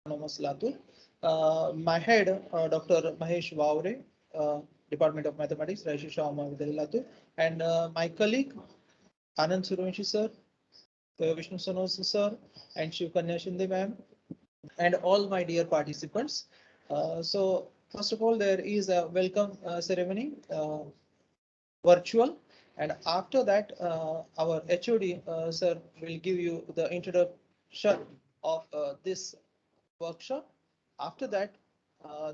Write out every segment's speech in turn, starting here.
Autonomous Latur. My head, Dr. Mahesh Vaure, Department of Mathematics, Raishi Shah Latur, and my colleague, Anand Survanshi sir, Vishnu Sanos sir, and Shiv Kanya Shinde ma'am, and all my dear participants. So first of all, there is a welcome ceremony, virtual, and after that, our HOD sir will give you the introduction of this workshop. After that,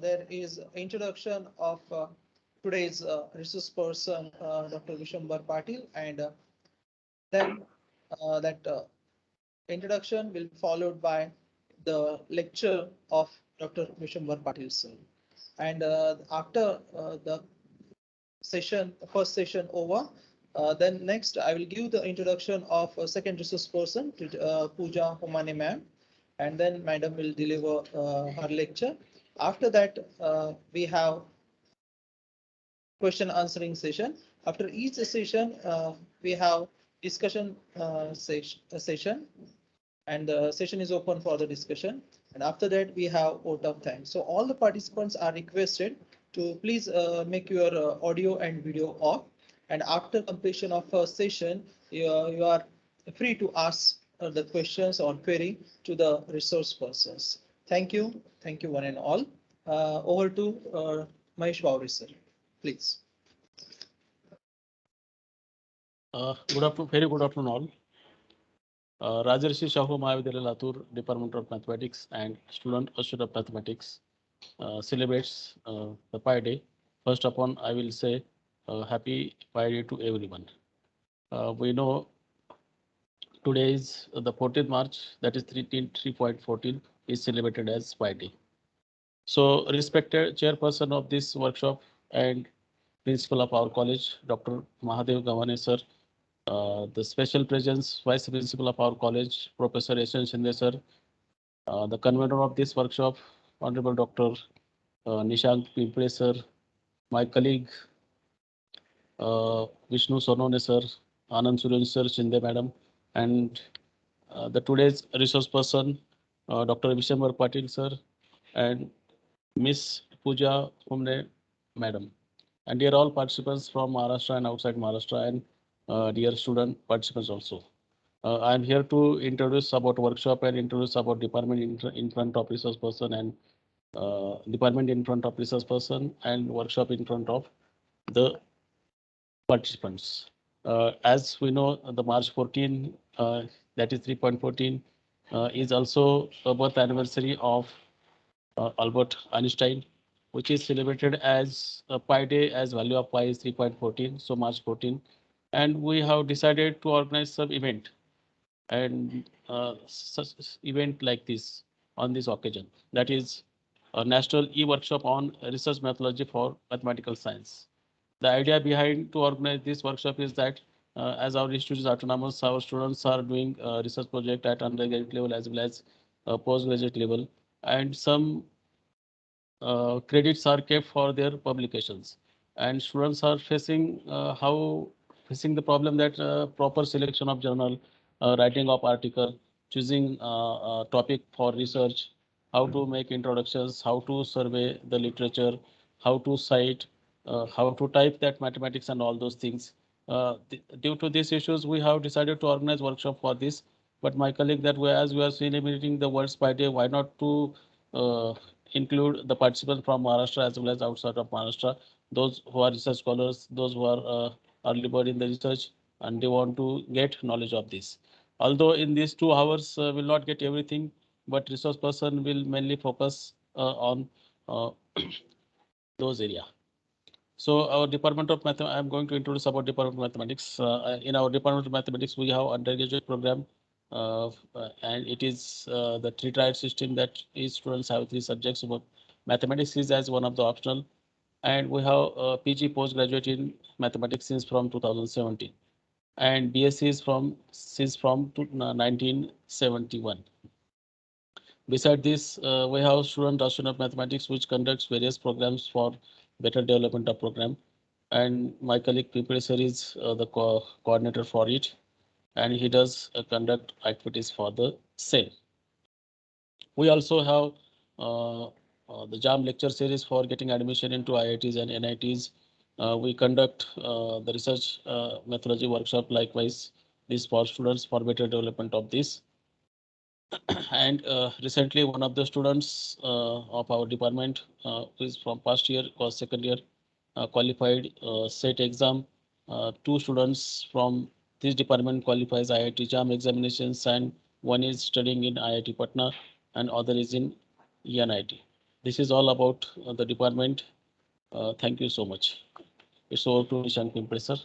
there is introduction of today's resource person, Dr. Vishambar Patil, and then that introduction will be followed by the lecture of Dr. Vishambar Patil sir. And after the first session over, then next I will give the introduction of a second resource person, Pooja Humane ma'am, and then madam will deliver her lecture. After that, we have question answering session. After each session, we have discussion session, and the session is open for the discussion. And after that, we have vote of thanks. So all the participants are requested to please make your audio and video off. And after completion of a session, you are free to ask the questions or query to the resource persons. Thank you. Thank you one and all. Over to Mahesh Vauri sir, please. Good afternoon, very good afternoon all. Rajarshi Shahu Mahavidyalaya Latur, Department of Mathematics and Student of Mathematics celebrates the Pi Day. First upon, I will say happy Pi Day to everyone. We know today is the 14th March, that is 3.14 is celebrated as Pi Day. So respected chairperson of this workshop and principal of our college, Dr. Mahadev Gavane sir, the special presence vice principal of our college, Professor S.N. Shinde sir, the convener of this workshop, Honorable Dr. Nishank Pimpre sir, my colleague Vishnu Sonone sir, Anand Suryanshi sir, Shinde madam, and the today's resource person, Dr. Vishambar Patil sir, and Miss Pooja Humne madam, and dear all participants from Maharashtra and outside Maharashtra, and dear student participants also. I am here to introduce about workshop and introduce about department in front of resource person, and department in front of resource person, and workshop in front of the participants. As we know, the March 14, that is 3.14, is also a birth anniversary of Albert Einstein, which is celebrated as a Pi Day, as value of pi is 3.14, so March 14. And we have decided to organize some event and such event like this on this occasion. That is a national e-workshop on research methodology for mathematical science. The idea behind to organize this workshop is that as our institute is autonomous, our students are doing research project at undergraduate level as well as postgraduate level, and some credits are kept for their publications. And students are facing the problem that proper selection of journal, writing of article, choosing topic for research, how to make introductions, how to survey the literature, how to cite, how to type that mathematics and all those things. Due to these issues, we have decided to organize workshop for this. But my colleague, that as we are celebrating the World Pi Day, why not to include the participants from Maharashtra as well as outside of Maharashtra, those who are research scholars, those who are early bird in the research, and they want to get knowledge of this. Although in these 2 hours will not get everything, but resource person will mainly focus on those area. So our Department of Mathematics, I'm going to introduce about Department of Mathematics. In our Department of Mathematics, we have undergraduate program, and it is the 3-tier system, that is students have 3 subjects. But mathematics is as one of the optional, and we have PG postgraduate in mathematics since from 2017, and BSc is since 1971. Beside this, we have student of mathematics, which conducts various programs for better development of program. And my colleague Pipre sir is the coordinator for it, and he does conduct activities for the same. We also have the JAM lecture series for getting admission into IITs and NITs. We conduct the research methodology workshop likewise this for students for better development of this. And recently one of the students of our department who is from past year or second year qualified SET exam. Two students from this department qualifies IIT JAM examinations, and one is studying in IIT Patna and other is in ENIT. This is all about the department. Thank you so much. It's over to Nishank Pimpre, sir.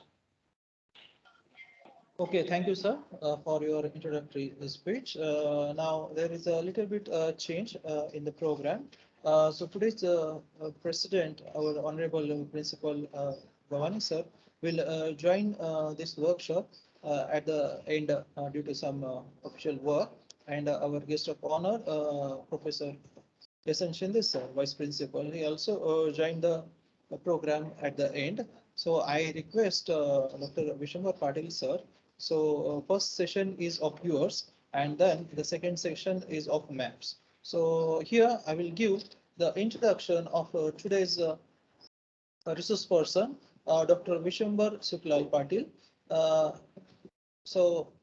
Okay, thank you, sir, for your introductory speech. Now, there is a little bit change in the program. So today's president, our honorable principal Bhavani, sir, will join this workshop at the end due to some official work. And our guest of honor, Professor Yasan Shinde, sir, vice principal, he also joined the program at the end. So I request Dr. Vishambar Patil, sir. So first session is of yours, and then the second section is of maps. So here I will give the introduction of today's resource person, Dr. Vishambar Suklal Patil. Uh, so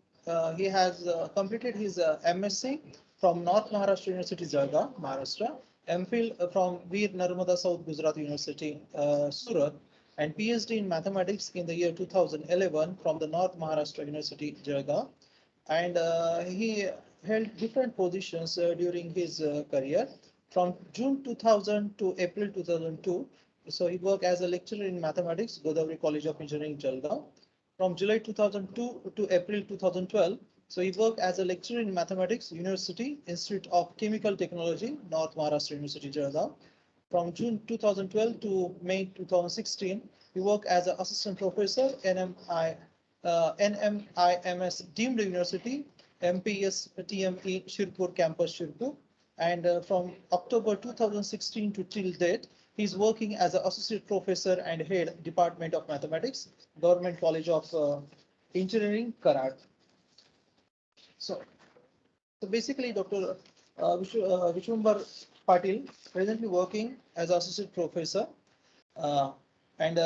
he has completed his MSc from North Maharashtra University, Jalgaon, Maharashtra, MPhil from Veer Narmada South Gujarat University, Surat, and PhD in mathematics in the year 2011 from the North Maharashtra University, Jalgaon. And he held different positions during his career from June 2000 to April 2002. So he worked as a lecturer in mathematics, Godavari College of Engineering, Jalgaon. From July 2002 to April 2012, so he worked as a lecturer in mathematics, University Institute of Chemical Technology, North Maharashtra University, Jalgaon. From June 2012 to May 2016, he worked as an assistant professor, NMIMS Deemed University, MPS TME Shirpur Campus, Shirpur. And from October 2016 to till date, he's working as an associate professor and head Department of Mathematics, Government College of Engineering, Karad. So basically, Dr. Vishwambar Patil presently working as associate professor, uh, and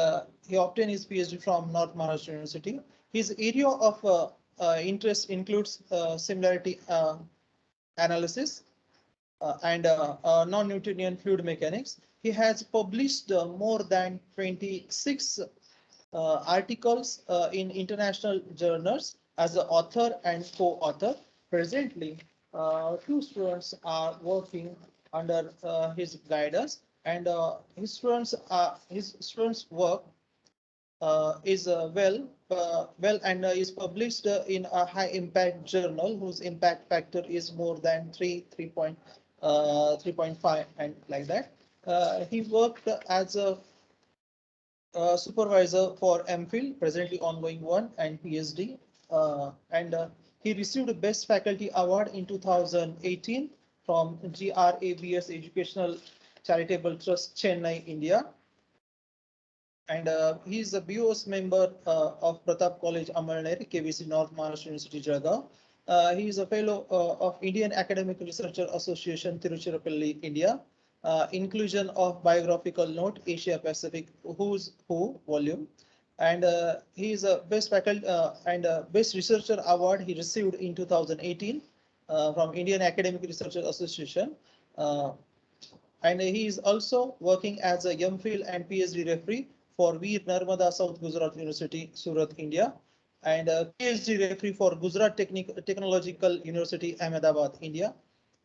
he obtained his PhD from North Maharashtra University. His area of interest includes similarity analysis and non-Newtonian fluid mechanics. He has published more than 26 articles in international journals as an author and co-author. Presently, two students are working under his guidance, and his students' work is well and is published in a high impact journal whose impact factor is more than 3.5 and like that. He worked as a supervisor for MPhil, presently ongoing one, and PhD. And he received a Best Faculty Award in 2018 from GRABS Educational Charitable Trust, Chennai, India. And he is a BOS member of Pratap College, Amalner, KVC, North Maharashtra University, Jalgaon. He is a fellow of Indian Academic Researcher Association, Tiruchirappalli, India. Inclusion of biographical note, Asia Pacific Who's Who volume. And he is a best faculty and best researcher award he received in 2018 from Indian Academic Researcher Association. And he is also working as a MPhil and PhD referee for Veer Narmada South Gujarat University, Surat, India, and a PhD referee for Gujarat Technological University, Ahmedabad, India,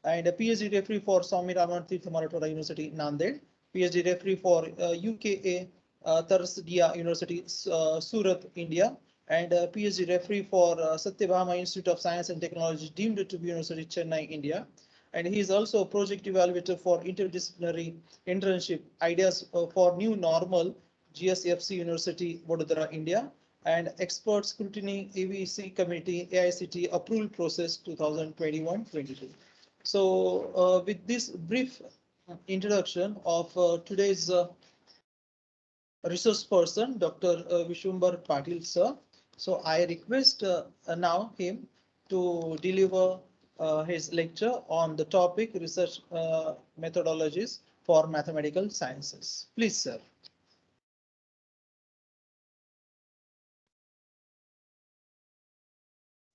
and a PhD referee for Swami Ramanathirt Marathwada University, Nanded, PhD referee for UKA Tarasdia University, Surat, India, and a PhD referee for Satyabhama Institute of Science and Technology, deemed to be University, Chennai, India. And he is also a project evaluator for interdisciplinary internship ideas for new normal, GSFC University, Vadodara, India, and expert scrutiny AVC committee AICT approval process 2021-22. So with this brief introduction of today's resource person, Dr. Vishwambar Patil, sir. So I request now him to deliver his lecture on the topic research methodologies for mathematical sciences. Please, sir.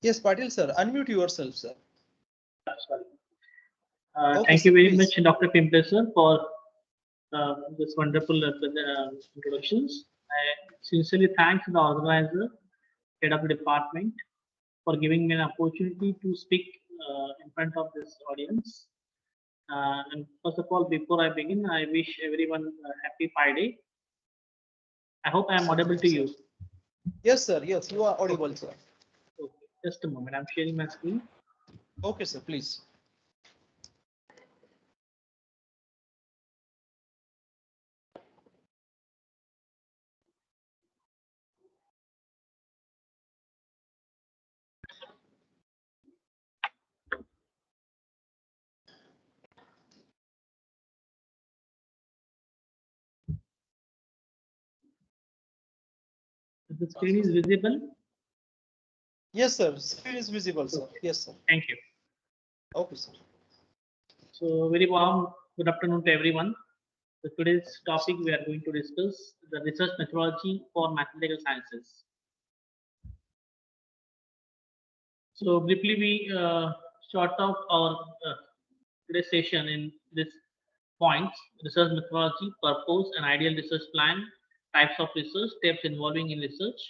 Yes, Patil sir, unmute yourself, sir. Sorry. Okay, Thank sir, you very please. much, Dr. Pimple sir, for this wonderful introductions. I sincerely thank the organizer, head of the department, for giving me an opportunity to speak in front of this audience. And first of all, before I begin, I wish everyone a happy Pi Day. I hope I am audible to you. Yes, sir. Yes, you are audible, sir. Okay, just a moment. I'm sharing my screen. Okay, sir, please. The screen is visible. Yes, sir. Screen is visible, sir. Okay. Yes, sir. Thank you. Okay, sir. So very warm good afternoon to everyone. So today's topic we are going to discuss the research methodology for mathematical sciences. So briefly we start off our today's session in this points: research methodology, purpose, and ideal research plan, types of research, steps involving in research,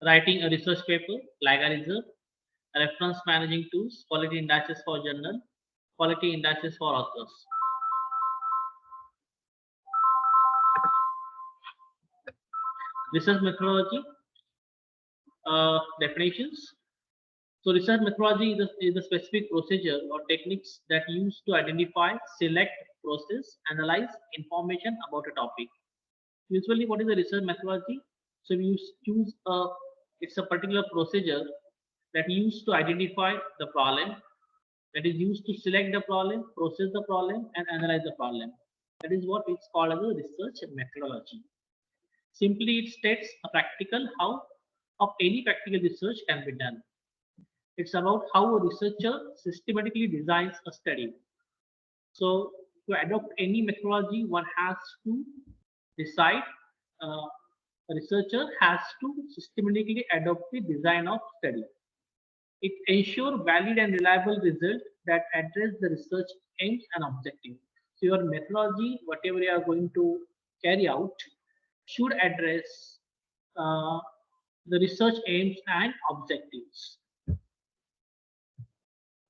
writing a research paper, plagiarism, reference managing tools, quality indices for journal, quality indices for authors. Research methodology definitions. So research methodology is a specific procedure or techniques that use to identify, select, process, analyze information about a topic. Usually, what is the research methodology? So we choose it's a particular procedure that used to identify the problem, that is used to select the problem, process the problem, and analyze the problem. That is what it's called as a research methodology. Simply, it states a practical how of any practical research can be done. It's about how a researcher systematically designs a study. So to adopt any methodology, one has to decide, a researcher has to systematically adopt the design of study. It ensures valid and reliable results that address the research aims and objectives. So your methodology, whatever you are going to carry out, should address uh, the research aims and objectives.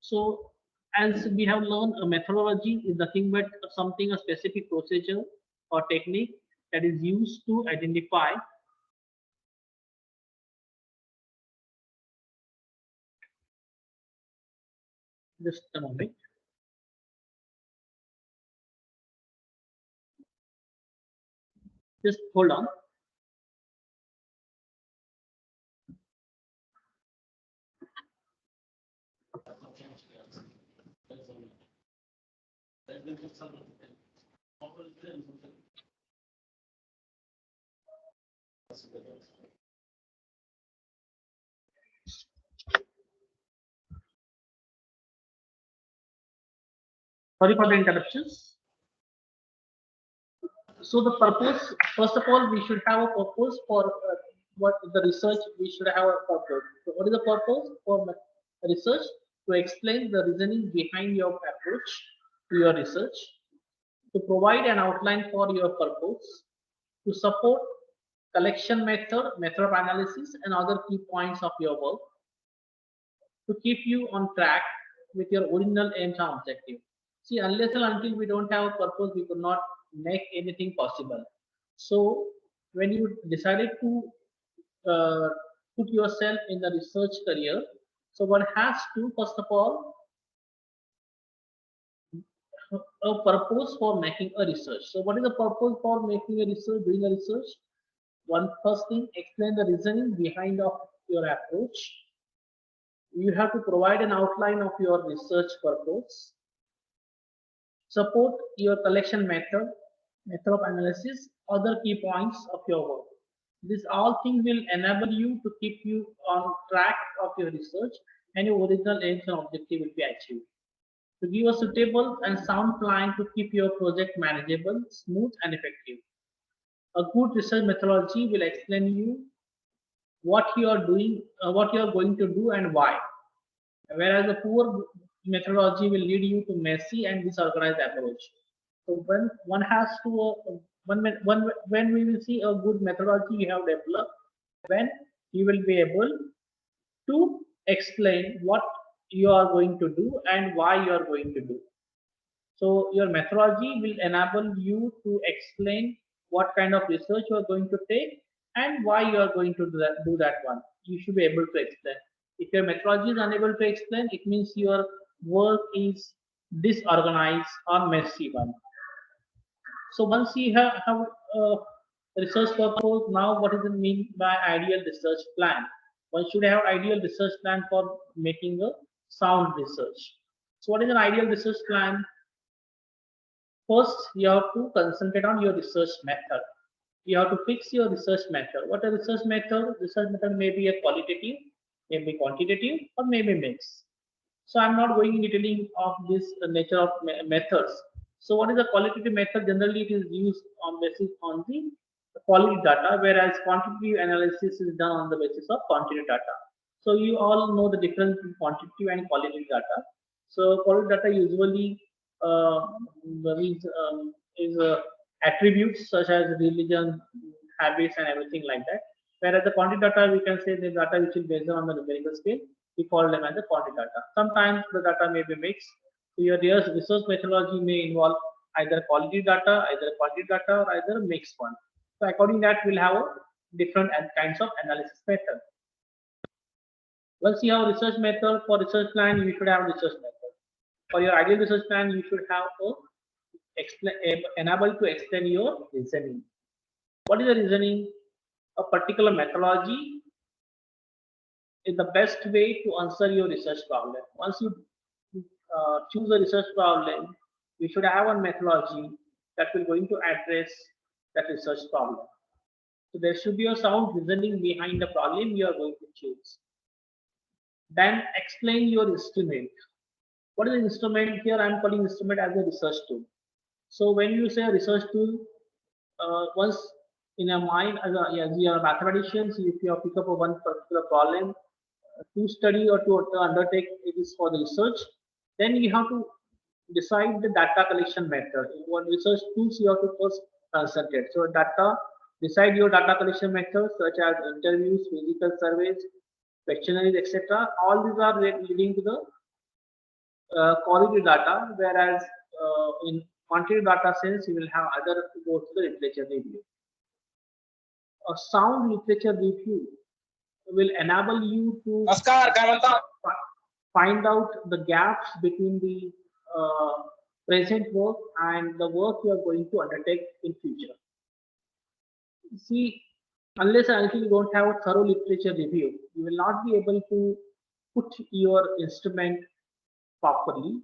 So as we have learned, a methodology is nothing but something, a specific procedure or technique that is used to identify just a moment. Just hold on. Sorry for the interruptions. So the purpose, first of all, we should have a purpose for what the research. We should have a purpose. So what is the purpose for research? To explain the reasoning behind your approach to your research, to provide an outline for your purpose, to support collection method, method of analysis, and other key points of your work, to keep you on track with your original aims and objective. See, unless and until we don't have a purpose, we could not make anything possible. So, when you decided to uh, put yourself in the research career, so one has to first of all a purpose for making a research. So, what is the purpose for making a research, doing a research? One first thing, explain the reasoning behind of your approach. You have to provide an outline of your research purpose, support your collection method, method of analysis, other key points of your work. These all things will enable you to keep you on track of your research and your original aims and objective will be achieved. To give a suitable and sound plan to keep your project manageable, smooth, and effective. A good research methodology will explain you what you are doing, what you are going to do, and why. Whereas a poor methodology will lead you to messy and disorganized approach. So when one has to, when we will see a good methodology you have developed, when you will be able to explain what you are going to do and why you are going to do. So your methodology will enable you to explain what kind of research you are going to take and why you are going to do that one. You should be able to explain. If your methodology is unable to explain, it means your work is disorganized or messy one. So once you have research purpose, now what does it mean by ideal research plan? One should have ideal research plan for making a sound research. So what is an ideal research plan? First, you have to concentrate on your research method. You have to fix your research method. What a research method? Research method may be a qualitative, may be quantitative, or maybe mix. So I'm not going in detailing of this nature of methods. So what is the qualitative method? Generally, it is used on basis on the quality data, whereas quantitative analysis is done on the basis of quantitative data. So you all know the difference between quantitative and qualitative data. So qualitative data usually is attributes such as religion, habits, and everything like that. Whereas the quantitative data, we can say the data which is based on the numerical scale, we call them as the quantitative data. Sometimes the data may be mixed. So your research methodology may involve either quality data, either quantitative data, or either mixed one. So according to that, we'll have a different kinds of analysis method. Once you have research method for research plan, you should have research method. For your ideal research plan, you should have enable to extend your reasoning. What is the reasoning? A particular methodology is the best way to answer your research problem. Once you choose a research problem, you should have a methodology that will going to address that research problem. So there should be a sound reasoning behind the problem you are going to choose. Then explain your instrument. What is the instrument? Here I am calling instrument as a research tool. So when you say a research tool, once in your mind as you are mathematicians, if you have pick up one particular problem to study or to undertake, it is for the research. Then you have to decide the data collection method. What research tools you have to first concentrate. So decide your data collection methods such as interviews, physical surveys, questionnaires, etc. All these are leading to the quality data, whereas in quantitative data sense, you will have other to go to the literature review. A sound literature review will enable you to find out the gaps between the present work and the work you are going to undertake in future. See, unless and until you don't have a thorough literature review, you will not be able to put your instrument properly.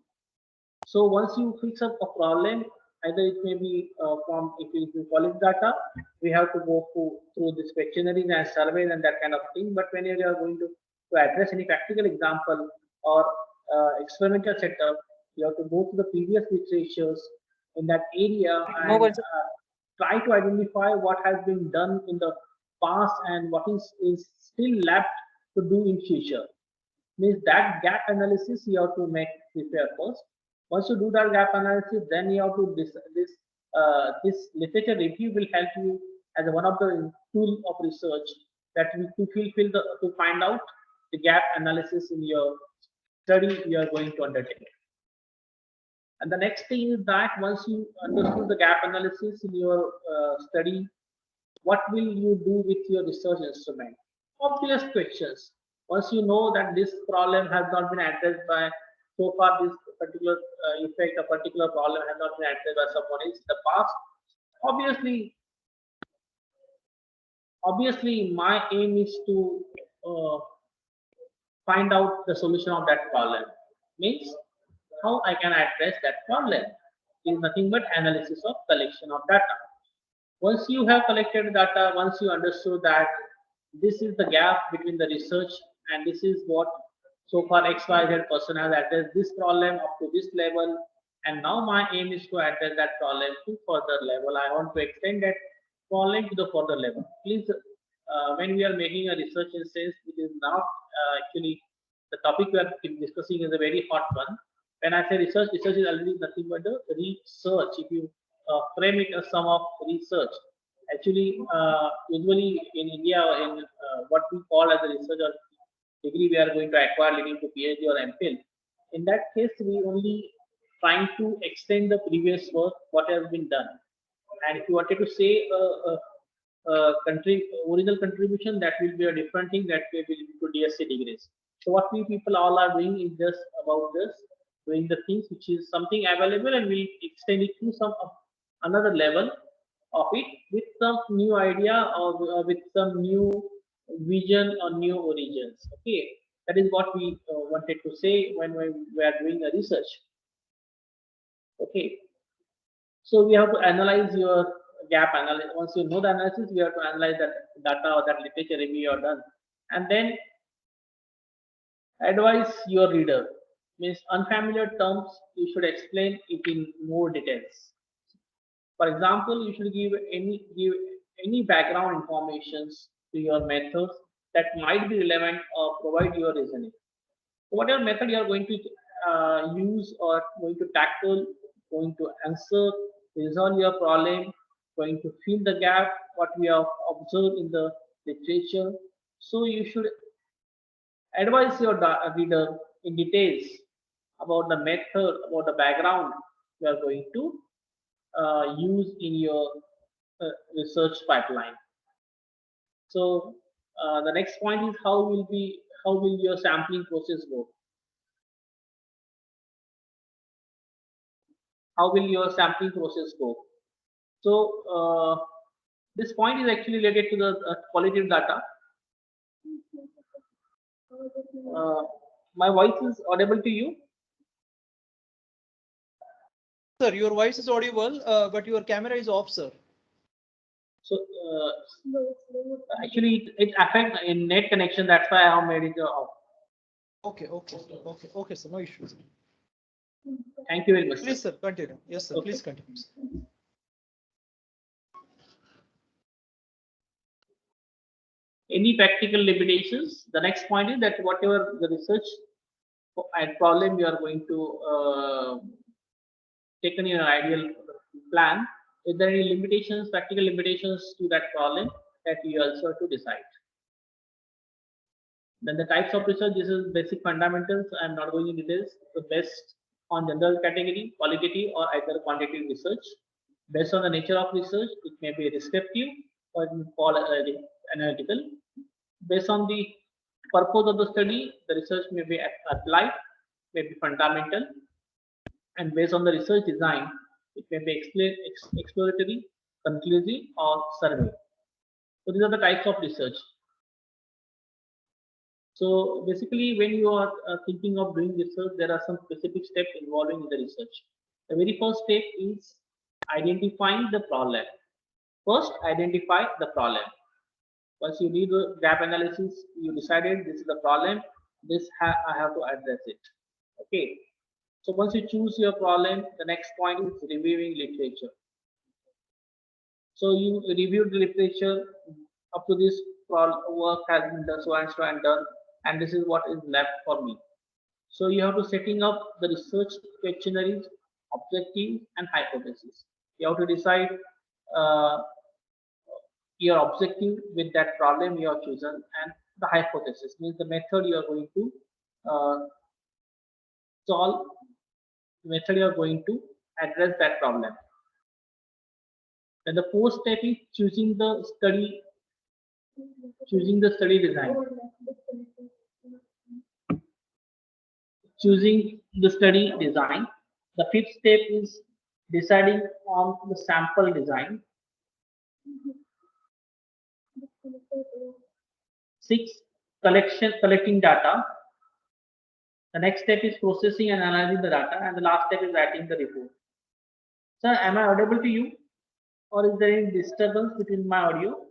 So once you fix up a problem, either it may be from if it is quality data, we have to go through this questionnaires and surveys and that kind of thing. But when you are going to address any practical example or experimental setup, you have to go to the previous literatures in that area and try to identify what has been done in the past and what is still left to do in future. Means that gap analysis you have to prepare first. Once you do that gap analysis, then you have to this literature review will help you as one of the tool of research that to find out the gap analysis in your study you are going to undertake. And the next thing is that once you understood the gap analysis in your study, what will you do with your research instrument? Obvious questions. Once you know that this problem has not been addressed by so far, this particular effect, a particular problem has not been addressed by someone else in the past. Obviously, my aim is to find out the solution of that problem. Means how I can address that problem is nothing but analysis of collection of data. Once you have collected data, once you understood that this is the gap between the research and this is what So far, XYZ person has addressed this problem up to this level, and now my aim is to address that problem to further level. I want to extend that problem to the further level. Please, when we are making a research instance, it is not actually the topic we are discussing is a very hot one. When I say research, research is already nothing but the research. If you frame it as some of research, actually, usually in India, in what we call as a research or degree we are going to acquire leading to PhD or MPhil. In that case, we only trying to extend the previous work, what has been done. And if you wanted to say original contribution, that will be a different thing that will be to DSc degrees. So what we people all are doing is just about this, doing the things which is something available, and we extend it to some another level of it with some new idea or with some new vision or new origins. Okay, that is what we wanted to say when we are doing a research. Okay, so we have to analyze your gap analysis. Once you know the analysis, we have to analyze that data or that literature review you have done, and then advise your reader. Means unfamiliar terms, you should explain it in more details. For example, you should give any background informations to your methods that might be relevant or provide your reasoning. So whatever method you are going to use or going to tackle, going to answer, resolve your problem, going to fill the gap, what we have observed in the literature. So you should advise your reader in details about the method, about the background you are going to use in your research pipeline. So the next point is how will your sampling process go? How will your sampling process go? So this point is actually related to the qualitative data. My voice is audible to you? Sir, your voice is audible, but your camera is off, sir. So actually, it affects in net connection. That's why I have made it off. Okay, sir, no issues. Thank you very much. Please, sir, continue. Yes, sir, Okay. please continue. Sir. Any practical limitations? The next point is that whatever the research and problem you are going to take in your ideal plan, is there any limitations, practical limitations to that problem that you also have to decide? Then the types of research, this is basic fundamentals. I'm not going into details. The best on general category, qualitative or either quantitative research. Based on the nature of research, it may be descriptive or it may fall analytical. Based on the purpose of the study, the research may be applied, may be fundamental, and based on the research design, it may be exploratory, conclusive, or survey. So these are the types of research. So basically, when you are thinking of doing research, there are some specific steps involving in the research. The very first step is identifying the problem. First, identify the problem. Once you do the gap analysis, you decided this is the problem, I have to address it. Okay. So once you choose your problem, the next point is reviewing literature. So you reviewed the literature up to this work has been done, so and so and done, and this is what is left for me. So you have to setting up the research questionnaires, objectives, and hypotheses. You have to decide your objective with that problem you have chosen, and the hypothesis means the method you are going to solve, the method you are going to address that problem. Then the fourth step is choosing the study design. Choosing the study design. The fifth step is deciding on the sample design. 6, collecting data. The next step is processing and analyzing the data, and the last step is writing the report. Sir, am I audible to you, or is there any disturbance between my audio?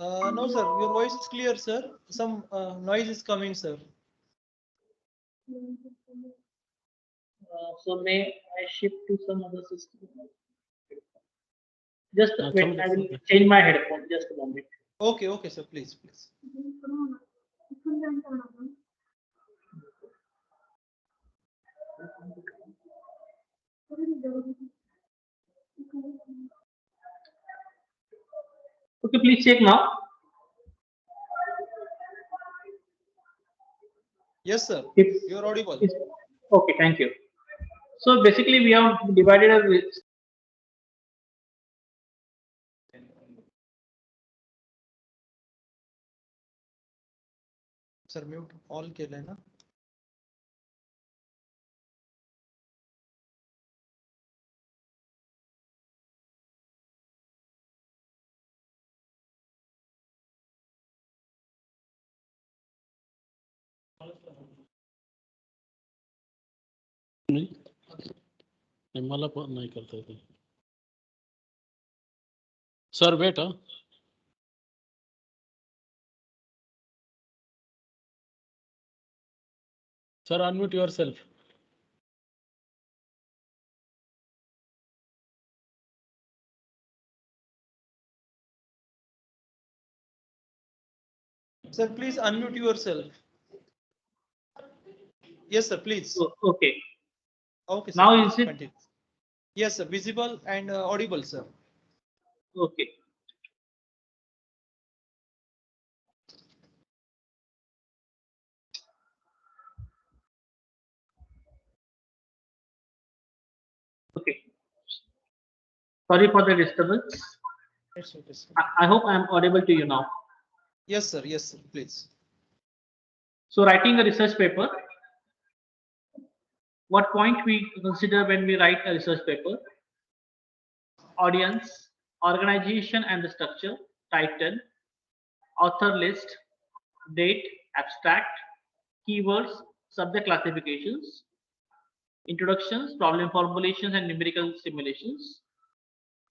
No, sir. Your voice is clear, sir. Some noise is coming, sir. So may I shift to some other system? Just No, wait, some- I will change my headphone. Just a moment. Okay, okay, sir. Please, please. Okay, please check now. Yes, sir. If You're audible. it's okay, thank you. So basically, we have divided a Sir, mute all केलंय ना? नाही नाही, मला पण नाही करता येते. Sir wait हा. Sir unmute your self. Sir, please unmute yourself. Yes, sir, please. okay. Okay, sir. Now please is it continue. Yes, sir. Visible and audible, sir. okay? Okay. Sorry for the disturbance. It's okay, sir. I hope I am audible to you now. Yes, sir. Yes, sir. Please. So writing a research paper. What point we consider when we write a research paper? Audience, organization and the structure, title, author list, date, abstract, keywords, subject classifications, introductions, problem formulations and numerical simulations,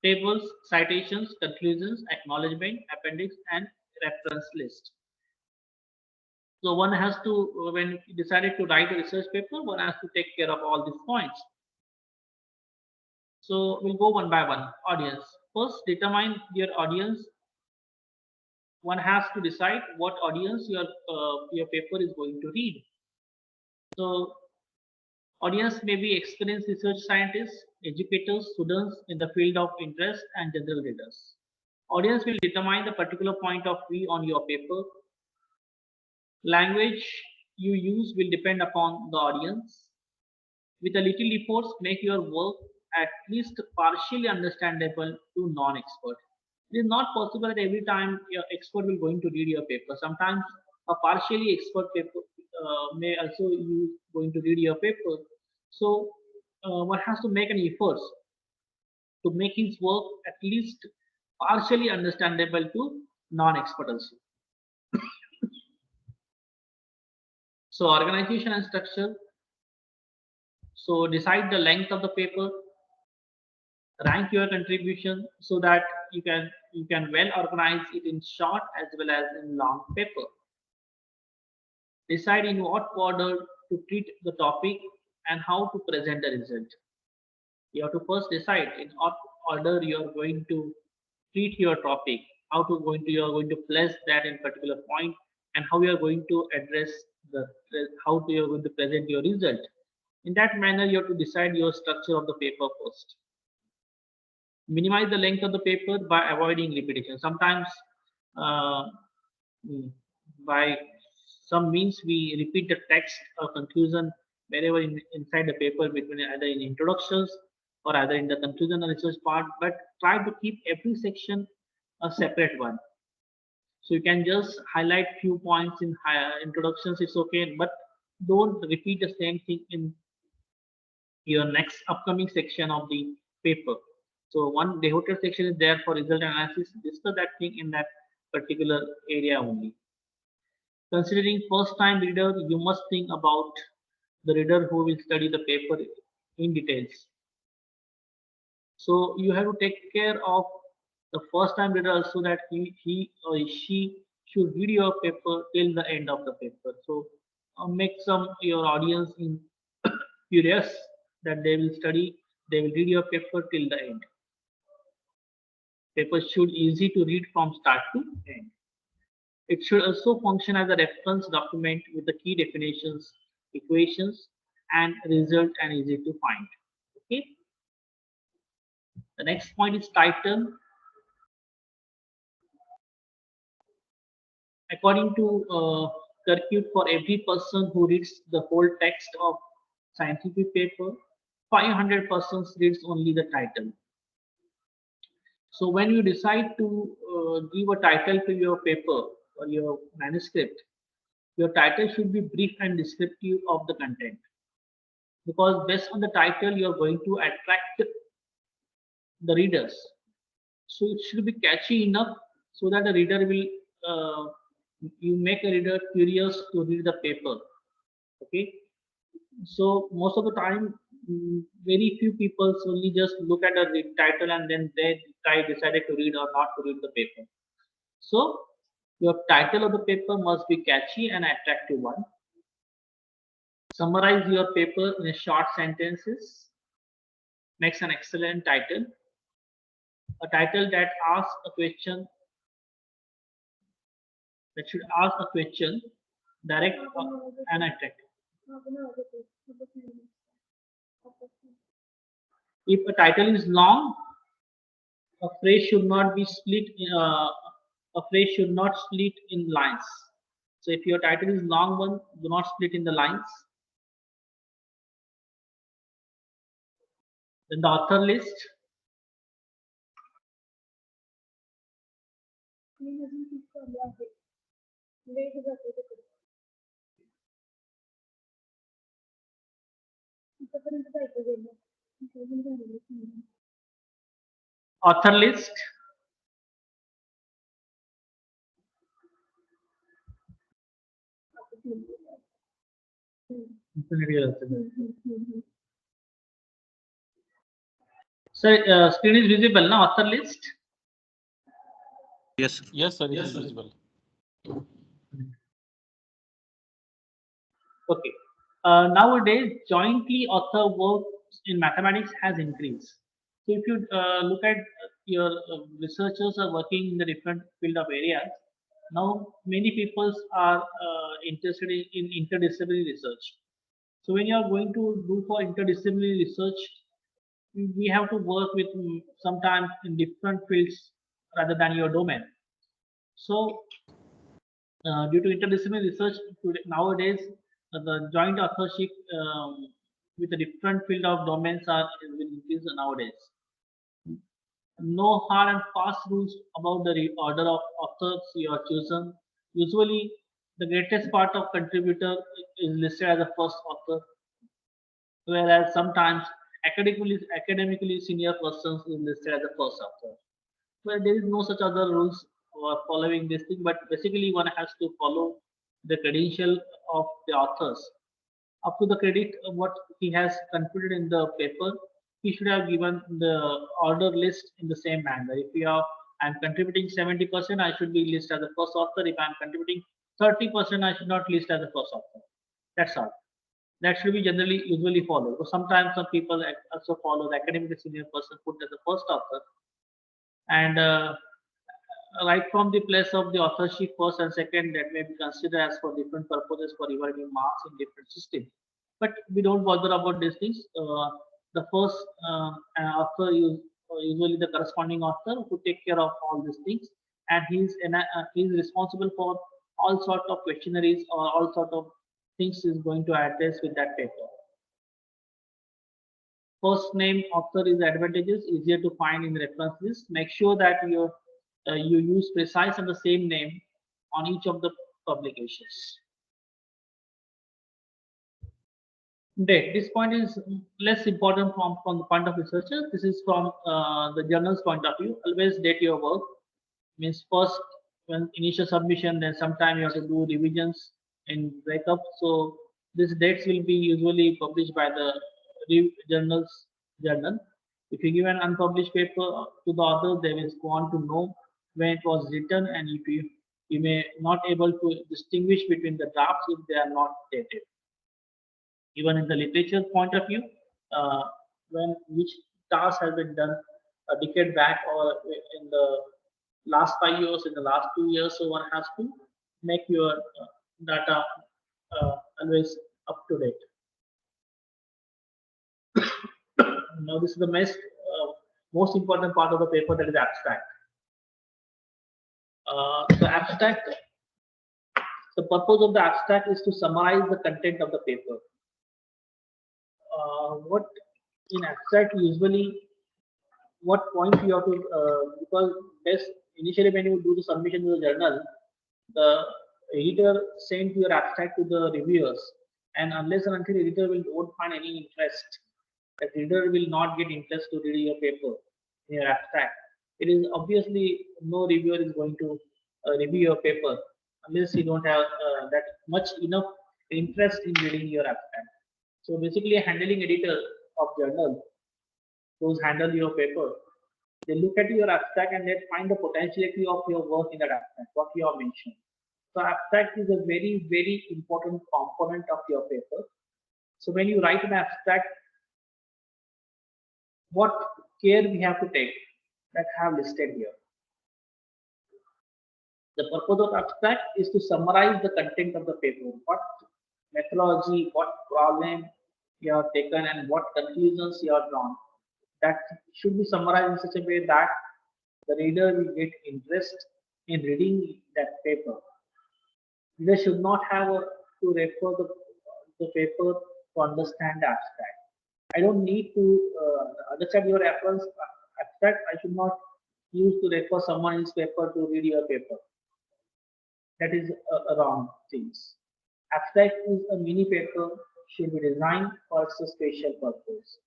tables, citations, conclusions, acknowledgement, appendix, and reference list. So one has to, when you decided to write a research paper, one has to take care of all these points. So we'll go one by one. Audience. First, determine your audience. One has to decide what audience your paper is going to read. So audience may be experienced research scientists, educators, students in the field of interest, and general readers. Audience will determine the particular point of view on your paper. Language you use will depend upon the audience. With a little efforts, make your work at least partially understandable to non-expert. It is not possible that every time your expert will going to read your paper. Sometimes a partially expert paper may also you going to read your paper. So one has to make an effort to make his work at least partially understandable to non-expert also. So organization and structure. So decide the length of the paper, rank your contribution so that you can well organize it in short as well as in long paper. Decide in what order to treat the topic and how to present the result. You have to first decide in what order you are going to treat your topic, how to going to you are going to place that in particular point, and how you are going to address the how you are going to present your result. In that manner, you have to decide your structure of the paper first. Minimize the length of the paper by avoiding repetition. Sometimes uh, by some means we repeat the text or conclusion wherever inside the paper, between either in introductions or either in the conclusion or research part, but try to keep every section a separate one. So you can just highlight few points in introductions, it's okay, but don't repeat the same thing in your next upcoming section of the paper. So one devoted section is there for result analysis. Discuss that thing in that particular area only. Considering first time reader, you must think about the reader who will study the paper in details. So you have to take care of the first time reader so that he or she should read your paper till the end of the paper. So make some your audience in curious that they will study, they will read your paper till the end. Paper should easy to read from start to end. It should also function as a reference document with the key definitions, equations, and result and easy to find. Okay. The next point is title. According to Kirkwood, for every person who reads the whole text of scientific paper, 500 persons reads only the title. So when you decide to give a title to your paper or your manuscript, your title should be brief and descriptive of the content. Because based on the title, you are going to attract the readers. So it should be catchy enough so that the reader will, you make a reader curious to read the paper. Okay. So most of the time, very few people only just look at the title and then they decided to read or not to read the paper. So your title of the paper must be catchy and attractive one. Summarize your paper in a short sentences. Makes an excellent title. A title that asks a question, that should ask a question, direct and attractive. If a title is long, a phrase should not be split. A phrase should not split in lines. So if your title is long one, do not split in the lines. Then the author list. Author list. So screen is visible now. Author list. Yes. Yes, sir. It is visible. Okay. Nowadays, jointly author work in mathematics has increased. So if you look at your researchers are working in the different field of areas, now many people are interested in interdisciplinary research. So when you are going to do for interdisciplinary research, we have to work with sometimes in different fields rather than your domain. So due to interdisciplinary research nowadays, the joint authorship with a different field of domains are will increase nowadays. No hard and fast rules about the order of authors you are chosen. Usually, the greatest part of contributor is listed as a first author, whereas sometimes academically senior persons is listed as a first author. Well, there is no such other rules for following this thing, but basically one has to follow the credential of the authors. Up to the credit of what he has contributed in the paper, he should have given the order list in the same manner. If you are, I'm contributing 70%, I should be listed as the first author. If I'm contributing 30%, I should not list as the first author. That's all. That should be generally usually followed. So sometimes some people also follow the academic senior person put as the first author, and right from the place of the authorship first and second, that may be considered as for different purposes for evaluating marks in different systems. But we don't bother about these things. The first author is usually the corresponding author who take care of all these things, and he's responsible for all sort of questionnaires or all sort of things is going to address with that paper. First name author is advantages, easier to find in the reference list. Make sure that you use precise and the same name on each of the publications. Date. This point is less important from the point of researchers. This is from the journal's point of view. Always date your work. Means first when initial submission, then sometime you have to do revisions and breakup. So these dates will be usually published by the journal. If you give an unpublished paper to the author, they will want to know when it was written, and if you You may not able to distinguish between the drafts if they are not dated. Even in the literature point of view, uh, when which task has been done a decade back or in the last 5 years, in the last 2 years, so one has to make your data always up to date. Now this is the most important part of the paper, that is abstract. The abstract, the purpose of the abstract is to summarize the content of the paper. What in abstract usually, what point you have to, because best initially when you do the submission to the journal, the editor sends your abstract to the reviewers, and unless and until editor won't find any interest, the reader will not get interest to read your paper, your abstract. It is obviously no reviewer is going to review your paper unless you don't have that much enough interest in reading your abstract. So basically, a handling editor of journal, those handle your paper, they look at your abstract and they find the potentiality of your work in that abstract, what you have mentioned. So abstract is a very, very important component of your paper. So when you write an abstract, what care we have to take, that I have listed here. The purpose of abstract is to summarize the content of the paper, what methodology, what problem you have taken, and what conclusions you have drawn. That should be summarized in such a way that the reader will get interest in reading that paper. Reader should not have to refer the paper to understand the abstract. I don't need to understand your reference abstract. I should not use to refer someone else's paper to read your paper. That is a wrong things. Abstract is a mini paper, should be designed for its special purpose.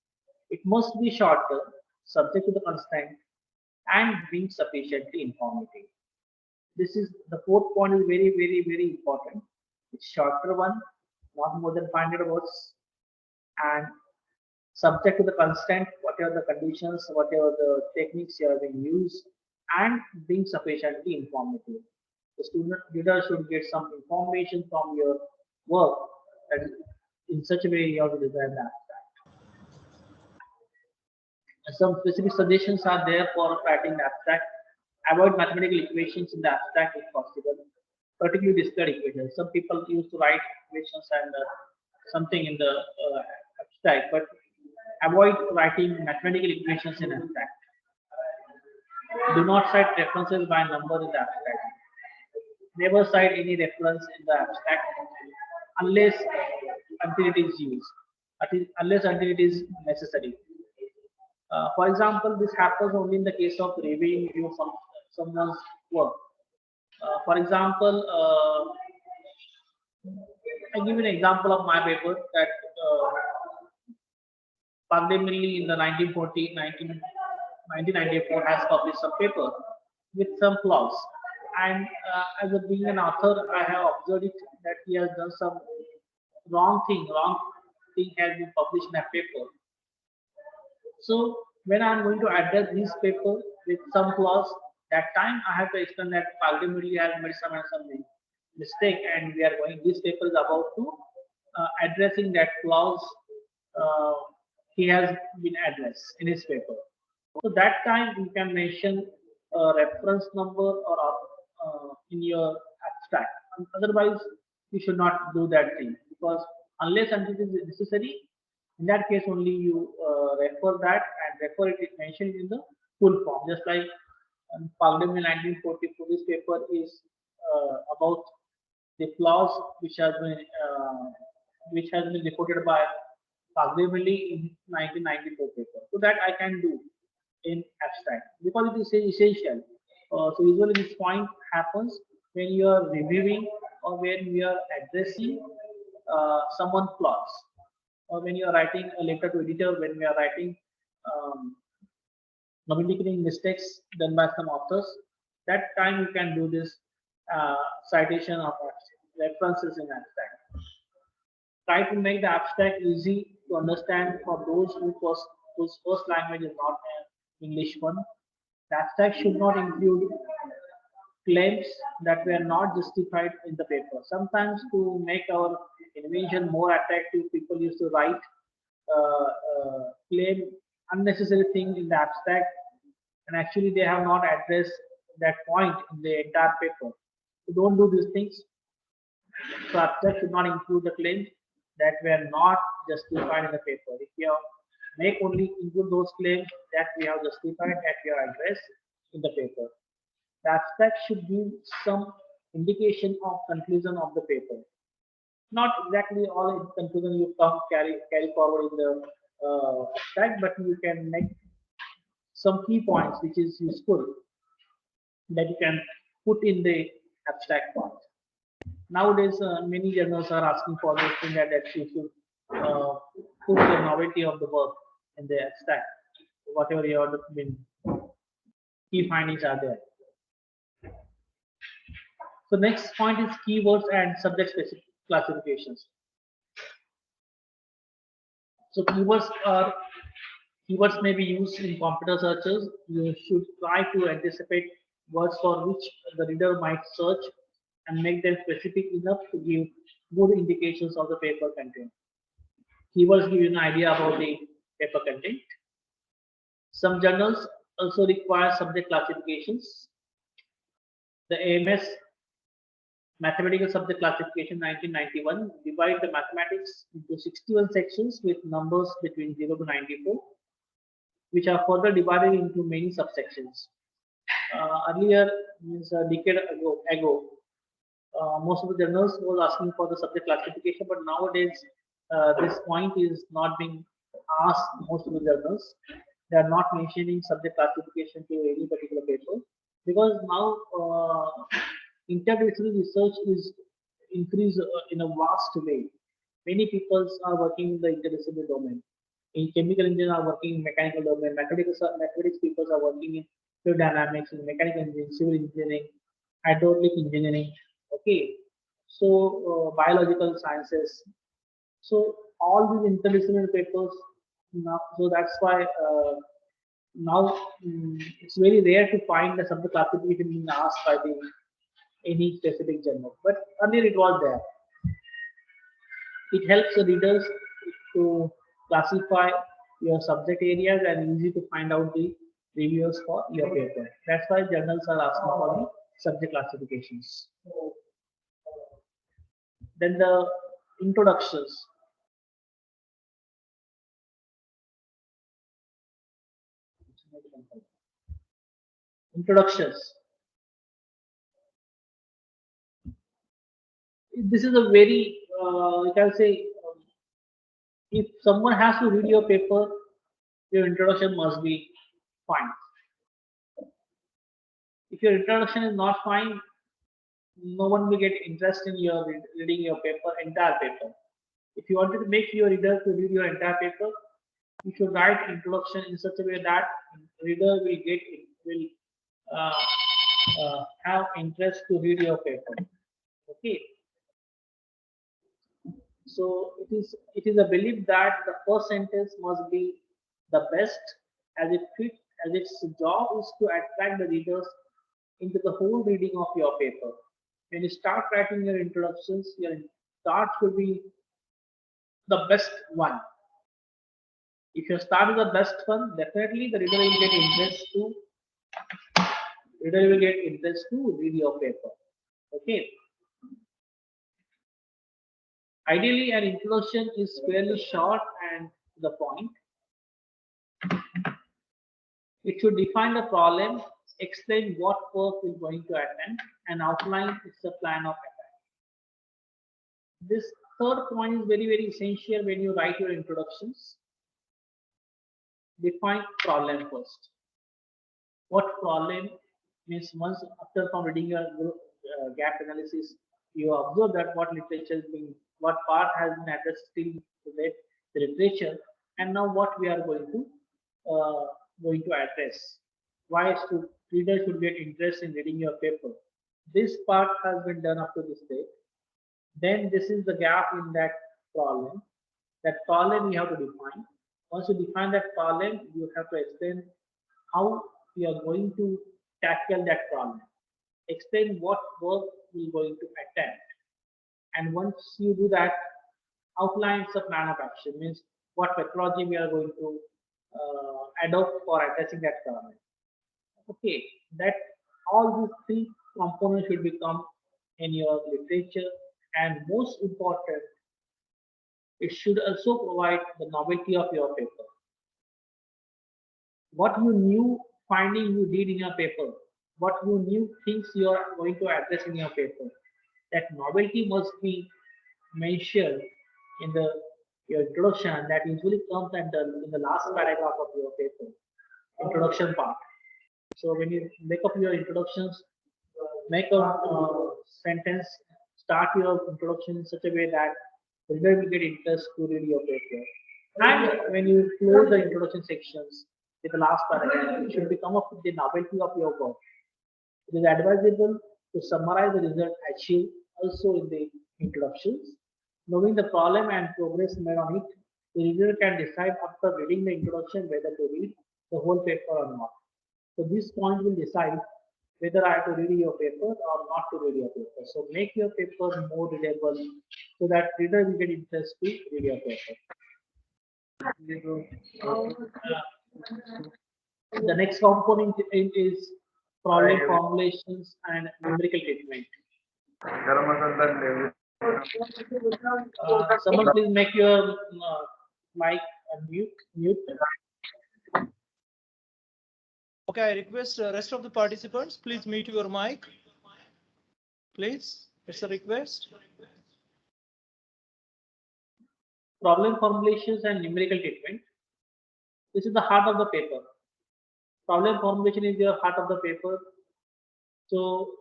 It must be shorter, subject to the constraint, and being sufficiently informative. This is the fourth point is very, very, very important. It's shorter one, not more than 500 words, and subject to the constraint, whatever the conditions, whatever the techniques you are being used, and being sufficiently informative. The student reader should get some information from your work, and in such a way you have to design the abstract. Some specific suggestions are there for writing the abstract. Avoid mathematical equations in the abstract if possible, particularly discrete equations. Some people used to write equations and something in the abstract, but avoid writing mathematical equations in abstract. Do not cite references by number in the abstract. Never cite any reference in the abstract unless until it is used, unless until it is necessary. For example, this happens only in the case of reviewing someone's work. For example, I give you an example of my paper that Pagdemilli in the 1994 has published a paper with some flaws. And as a being an author, I have observed it that he has done some wrong thing has been published in a paper. So when I'm going to address this paper with some flaws, that time I have to explain that Pagdemilli has made some mistake, and we are going. This paper is about to addressing that flaws he has been addressed in his paper. So that time you can mention a reference number or in your abstract. Otherwise, you should not do that thing, because unless until it is necessary, in that case only you refer that and refer it mentioned in the full form. Just like Pagdemilli 1944, this paper is about the flaws which has been reported by Pagdemilli in 1994 paper. So that I can do in abstract because it is essential. So usually this point happens when you are reviewing or when you are addressing someone's flaws, or when you are writing a letter to editor, when we are writing communicating mistakes done by some authors. That time you can do this citation of references in abstract. Try to make the abstract easy to understand for those whose first language is not English one. The abstract should not include claims that were not justified in the paper. Sometimes to make our invention more attractive, people used to write claim unnecessary thing in the abstract, and actually they have not addressed that point in the entire paper. So don't do these things. So abstract should not include the claims that were not justified in the paper. If you make only include those claims that we have justified, that we have addressed in the paper. The abstract should give some indication of conclusion of the paper. Not exactly all in conclusion you come carry forward in the abstract, but you can make some key points which is useful that you can put in the abstract part. Nowadays, many journals are asking for this thing that you should put the novelty of the work in the abstract, whatever your key findings are there. So next point is keywords and subject specific classifications. So keywords may be used in computer searches. You should try to anticipate words for which the reader might search and make them specific enough to give good indications of the paper content. Keywords give you an idea about the paper content. Some journals also require subject classifications. The AMS Mathematical Subject Classification 1991 divide the mathematics into 61 sections with numbers between 0 to 94, which are further divided into many subsections. Earlier, means a decade ago, most of the journals was asking for the subject classification, but nowadays this point is not being asked. Most of the journals, they are not mentioning subject classification to any particular paper, because now interdisciplinary research is increased in a vast way. Many people are working in the interdisciplinary domain. In chemical engineering are working in mechanical domain. Mathematics people are working in fluid dynamics, in mechanical engineering, civil engineering, hydraulic engineering. Okay, so biological sciences. So all these interdisciplinary papers now. So that's why now it's very rare to find the subject classification being asked by the any specific journal, but earlier it was there. It helps the readers to classify your subject areas and easy to find out the reviewers for your paper. That's why journals are asking for the subject classifications. Then the introductions. Introductions. This is a very, you can say, if someone has to read your paper, your introduction must be fine. If your introduction is not fine, no one will get interest in your reading your paper, entire paper. If you wanted to make your reader to read your entire paper, you should write introduction in such a way that reader will have interest to read your paper. Okay. So it is a belief that the first sentence must be the best, as its job is to attract the readers into the whole reading of your paper. When you start writing your introductions, your start will be the best one. If your start is the best one, definitely the reader will get interest to read your paper. Okay. Ideally, an introduction is fairly short and to the point. It should define the problem, explain what work is going to attend, and outline its plan of attack. This third point is very, very essential when you write your introductions. Define problem first. What problem means? Once after from reading your gap analysis, you observe that what part has been addressed till the literature, and now what we are going to address. Why readers should get interest in reading your paper. This part has been done up to this date. Then this is the gap in that problem. That problem you have to define. Once you define that problem, you have to explain how you are going to tackle that problem. explain what work we're going to attempt. And once you do that, outlines a plan of action, means what methodology we are going to adopt for addressing that problem. Okay, that all these three components should become in your literature, and most important, it should also provide the novelty of your paper. What you new finding you did in your paper, what you new things you are going to address in your paper, that novelty must be mentioned in the your introduction, that usually comes in the last paragraph of your paper, introduction part. So when you make up your introductions, make a sentence, start your introduction in such a way that the reader will get interest to read your paper. And when you close the introduction sections with the last paragraph, you should come up with the novelty of your work. It is advisable to summarize the result achieved also in the introductions. Knowing the problem and progress made on it, the reader can decide after reading the introduction whether to read the whole paper or not. So this point will decide whether I have to read your paper or not to read your paper. So make your paper more readable so that reader will get interest to read your paper. The next component is problem formulations and numerical treatment. Someone please make your mic mute. Okay, I request rest of the participants, please mute your mic. Please, it's a request. Problem formulations and numerical treatment. This is the heart of the paper. Problem formulation is your heart of the paper. So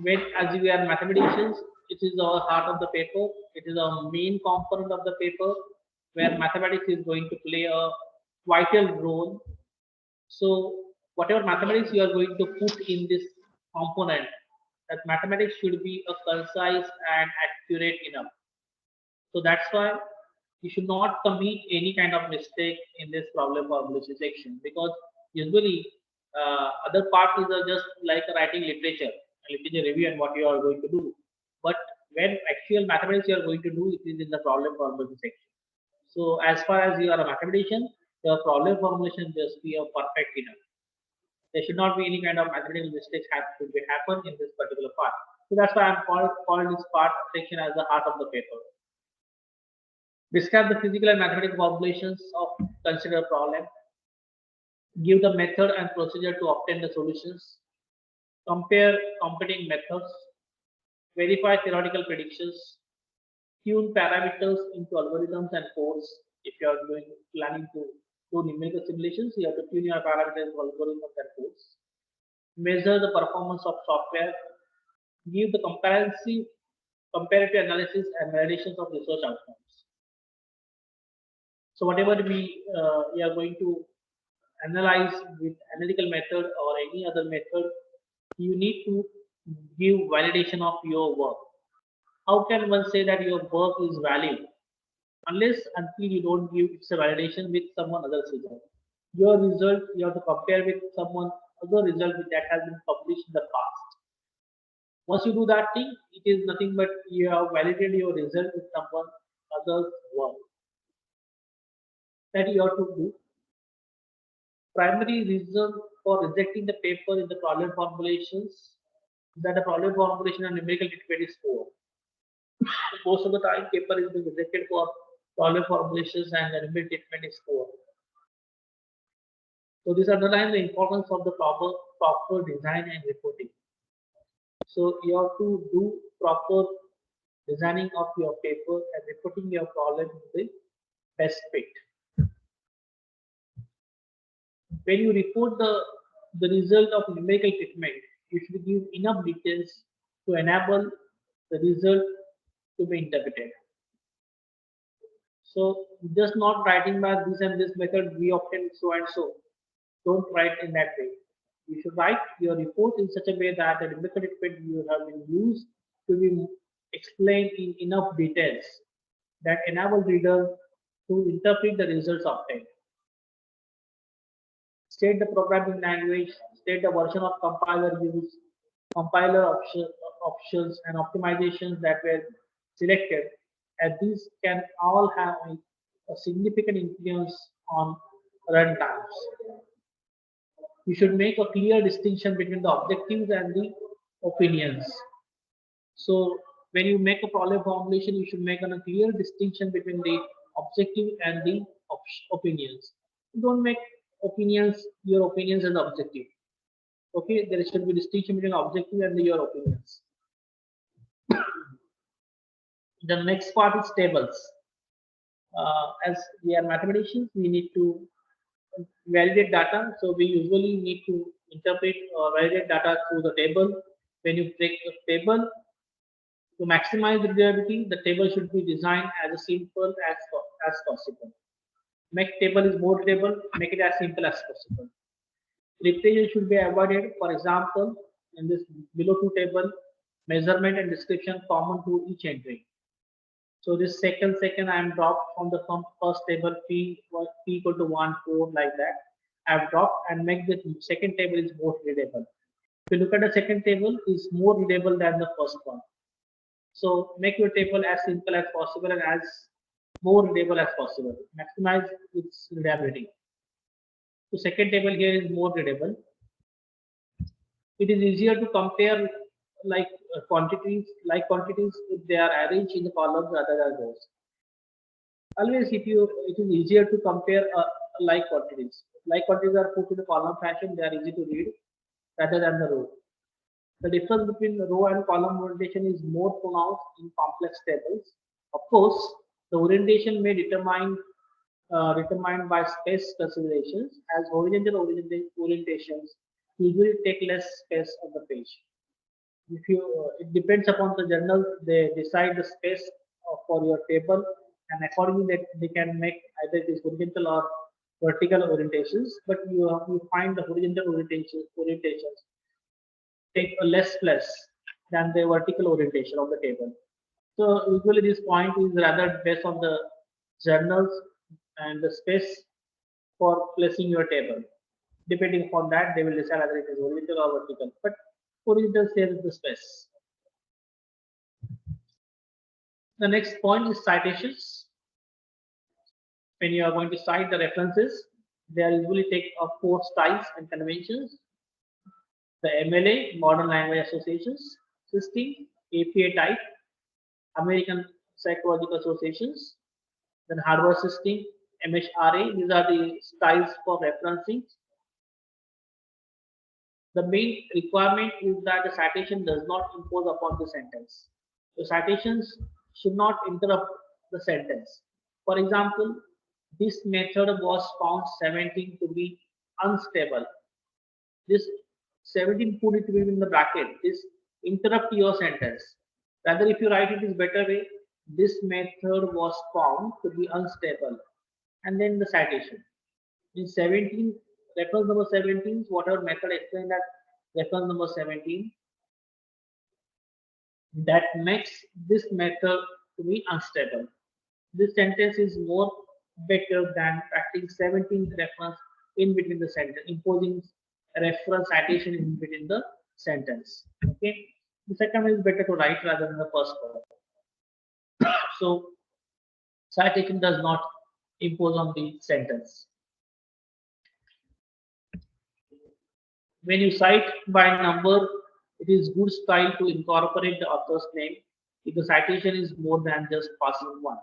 when as we are mathematicians, it is our heart of the paper. It is our main component of the paper where mathematics is going to play a vital role. So whatever mathematics you are going to put in this component, that mathematics should be a concise and accurate enough. So that's why you should not commit any kind of mistake in this problem formulation section, because usually other part is just like writing literature review and what you are going to do. But when actual mathematics you are going to do, it is in the problem formulation section. So as far as you are a mathematician, your problem formulation just be a perfect enough. There should not be any kind of mathematical mistakes happen in this particular part. So that's why I'm called this part section as the heart of the paper. Describe the physical and mathematical formulations of considered problem. Give the method and procedure to obtain the solutions. Compare competing methods. Verify theoretical predictions. Tune parameters into algorithms and codes. If you are planning to do numerical simulations, you have to tune your parameters into algorithms and codes. Measure the performance of software. Give the comparative analysis and validations of research outcomes. So whatever we are going to analyze with analytical method or any other method, you need to give validation of your work. How can one say that your work is valid unless until you don't give it's a validation with someone else's result? Your result you have to compare with someone other result that has been published in the past. Once you do that thing, it is nothing but you have validated your result with someone else's work. That you have to do. Primary reason for rejecting the paper in the problem formulations is that the problem formulation and numerical treatment is poor. Most of the time, paper is being rejected for problem formulations and the numerical treatment is poor. So this underlines the importance of the proper design and reporting. So you have to do proper designing of your paper and reporting your problem in the best fit. When you report the result of numerical treatment, you should give enough details to enable the result to be interpreted. So just not writing by this and this method we obtain so and so. Don't write in that way. You should write your report in such a way that the numerical treatment you have been used to be explained in enough details that enable reader to interpret the results obtained. State the programming language, state the version of compiler used, compiler options and optimizations that were selected, and these can all have a significant influence on run times. You should make a clear distinction between the objectives and the opinions. So when you make a problem formulation, you should make a clear distinction between the objective and the opinions. Don't make your opinions as objective. Okay, there should be distinction between objective and your opinions. The next part is tables. As we are mathematicians, we need to validate data. So we usually need to interpret or validate data through the table. When you take a table, to maximize the reliability, the table should be designed as simple as possible. Make table is more reliable, make it as simple as possible. Repetition should be avoided. For example, in this below two table, measurement and description common to each entry. So this second I am dropped from the first table p equal to 1 4 like that. I have dropped and make the second table is more readable. If you look at the second table, is more readable than the first one. So make your table as simple as possible and as more readable as possible. Maximize its readability. So second table here is more readable. It is easier to compare like quantities if they are arranged in the columns rather than rows. Always it is easier to compare like quantities. Like quantities are put in the column fashion, they are easy to read rather than the row. The difference between the row and column orientation is more pronounced in complex tables. Of course, the orientation may determined by space considerations, as horizontal orientations usually take less space on the page. If you it depends upon the journal, they decide the space for your table, and accordingly they can make either it is horizontal or vertical orientations. But you find the horizontal orientations take a less place than the vertical orientation of the table. So usually this point is rather based on the journals and the space for placing your table. Depending upon that, they will decide whether it is horizontal or vertical. But horizontal saves the space. The next point is citations. When you are going to cite the references, they are usually take of 4 styles and conventions. The MLA, Modern Language Associations, 16, APA type, American Psychological Associations, then Harvard system, MHRA. These are the styles for referencing. The main requirement is that the citation does not impose upon the sentence. The citations should not interrupt the sentence. For example, this method was found 17 to be unstable. This 17 put it in the bracket. This interrupt your sentence. Rather, if you write it is better way, this method was found to be unstable, and then the citation. In 17, reference number 17, whatever method explained at reference number 17, that makes this method to be unstable. This sentence is more better than writing 17th reference in between the sentence, imposing a reference citation in between the sentence. Okay, the second is better to write rather than the first one. So citation does not impose on the sentence. When you cite by number, it is good style to incorporate the author's name if the citation is more than just passing one.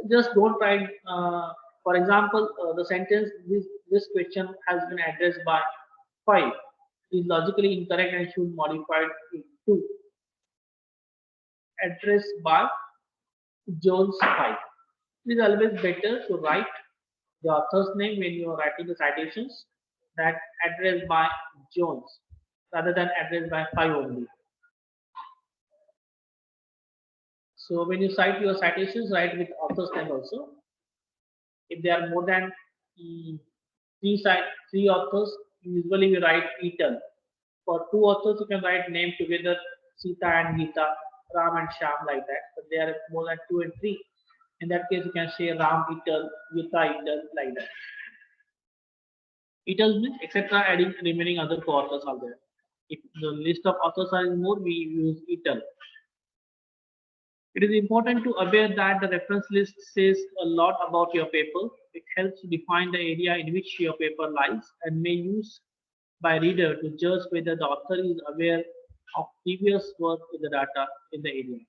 Just don't write, for example, the sentence, this question has been addressed by 5 is logically incorrect and should modify it to addressed by Jones 5. It is always better to write the author's name when you are writing the citations, that addressed by Jones rather than addressed by 5 only. So when you cite your citations, write with author's name also. If there are more than 3 authors, usually we write etal. For 2 authors, you can write name together, Sita and Gita, Ram and Sham, like that. But there are more than 2 and 3. In that case, you can say Ram etal, Gita etal, like that. Etal means etc. adding remaining other 4 authors are there. If the list of authors are more, we use etal. It is important to aware that the reference list says a lot about your paper. It helps to define the area in which your paper lies and may use by reader to judge whether the author is aware of previous work in the data in the area.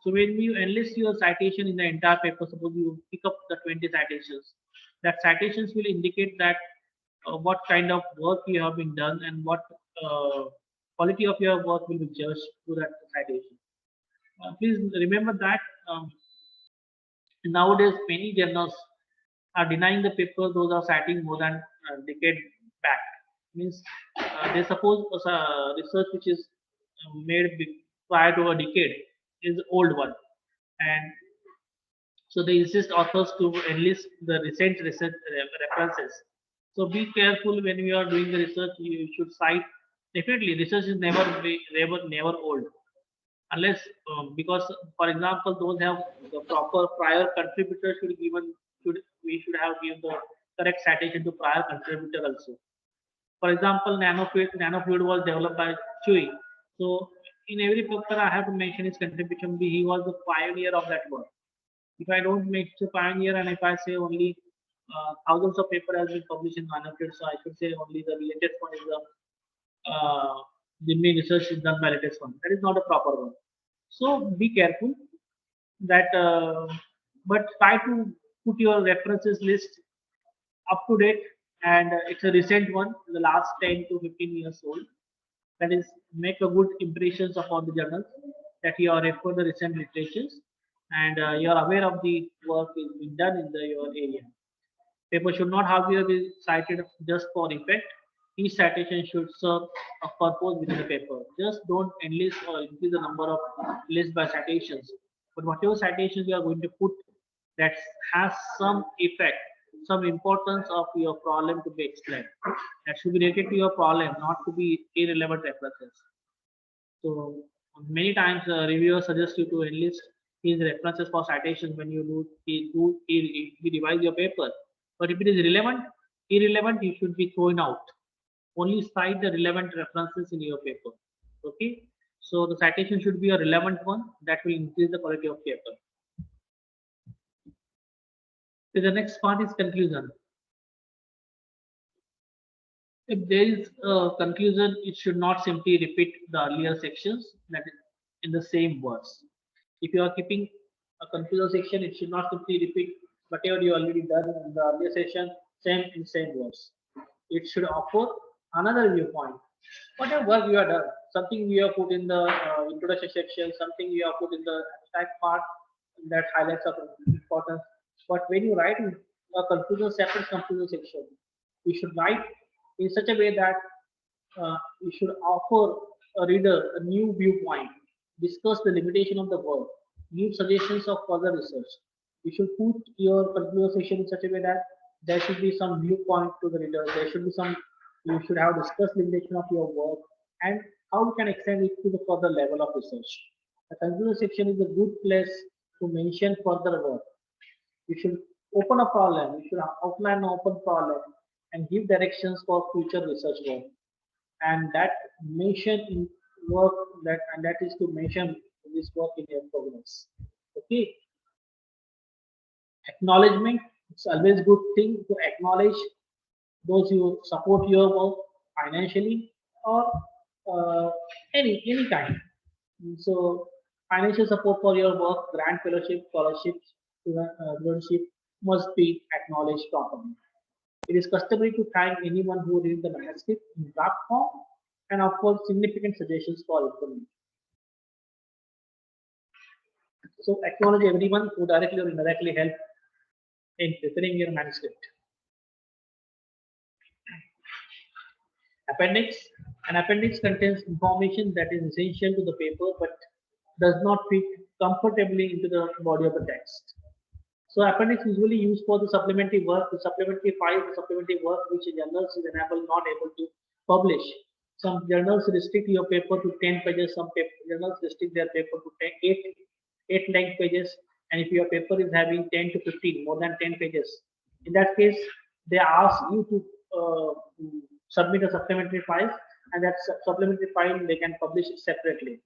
So when you enlist your citation in the entire paper, suppose you pick up the 20 citations, that citations will indicate that what kind of work you have been done and what quality of your work will be judged through that citation. Please remember that nowadays many journals are denying the paper those are citing more than a decade back. Means they suppose research which is made prior to a decade is old one, and so they insist authors to enlist the recent research references. So be careful when you are doing the research. You should cite. Definitely, research is never old, unless because for example, those have the proper prior contributor should have given the correct citation to prior contributor also. For example, nanofluid was developed by Chui. So in every paper, I have to mention his contribution. He was the pioneer of that work. If I don't make a pioneer and if I say only thousands of paper has been published in nanofluid, so I should say only the latest one is the main research is done by latest one. That is not a proper one. So be careful that, but try to put your references list up to date, and it's a recent one, the last 10 to 15 years old. That is, make a good impressions upon the journals that you are referred the recent literatures, and you are aware of the work is being done in your area. Paper should not have been cited just for effect. Each citation should serve a purpose within the paper. Just don't enlist or increase the number of lists by citations. But whatever citations you are going to put that has some effect, some importance of your problem to be explained. That should be related to your problem, not to be irrelevant references. So many times reviewers suggest you to enlist his references for citations when you he revise your paper. But if it is irrelevant, you should be thrown out. Only cite the relevant references in your paper. Okay. So the citation should be a relevant one that will increase the quality of paper. So the next part is conclusion. If there is a conclusion, it should not simply repeat the earlier sections that is in the same words. If you are keeping a conclusion section, it should not simply repeat whatever you already done in the earlier session, same words. It should offer another viewpoint. Whatever work you have done, something you have put in the introduction section, something you have put in the abstract part that highlights of importance. But when you write in a conclusion, separate conclusion section, you should write in such a way that you should offer a reader a new viewpoint, discuss the limitation of the work, give suggestions of further research. You should put your conclusion section in such a way that there should be some viewpoint to the reader. There should be some, you should have discussed limitation of your work and how you can extend it to the further level of research. The conclusion section is a good place to mention further work. You should open a problem, you should outline an open problem and give directions for future research work. And that mention in work that is to mention this work in your progress. Okay. Acknowledgement, it's always good thing to acknowledge those who support your work financially or any kind. So financial support for your work, grant fellowship, scholarships, leadership must be acknowledged properly. It is customary to thank anyone who reads the manuscript in draft form and offers significant suggestions for improvement. So acknowledge everyone who directly or indirectly helped in preparing your manuscript. Appendix. An appendix contains information that is essential to the paper but does not fit comfortably into the body of the text. So appendix is usually used for the supplementary work, the supplementary files, the supplementary work which journals is not able to publish. Some journals restrict your paper to 10 pages, some journals restrict their paper to 8 length pages, and if your paper is having 10 to 15, more than 10 pages, in that case, they ask you to submit a supplementary file and that supplementary file they can publish it separately.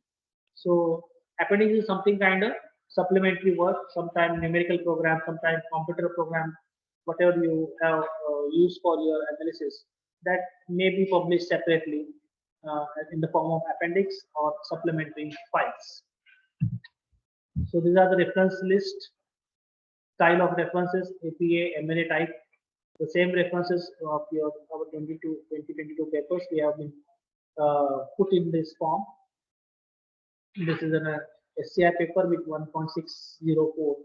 So appendix is something kind of supplementary work, sometimes numerical program, sometimes computer program, whatever you have used for your analysis, that may be published separately in the form of appendix or supplementary files. So these are the reference list, style of references, APA, MLA type. The same references of our 2022 papers we have been put in this form. This is an SCI paper with 1.604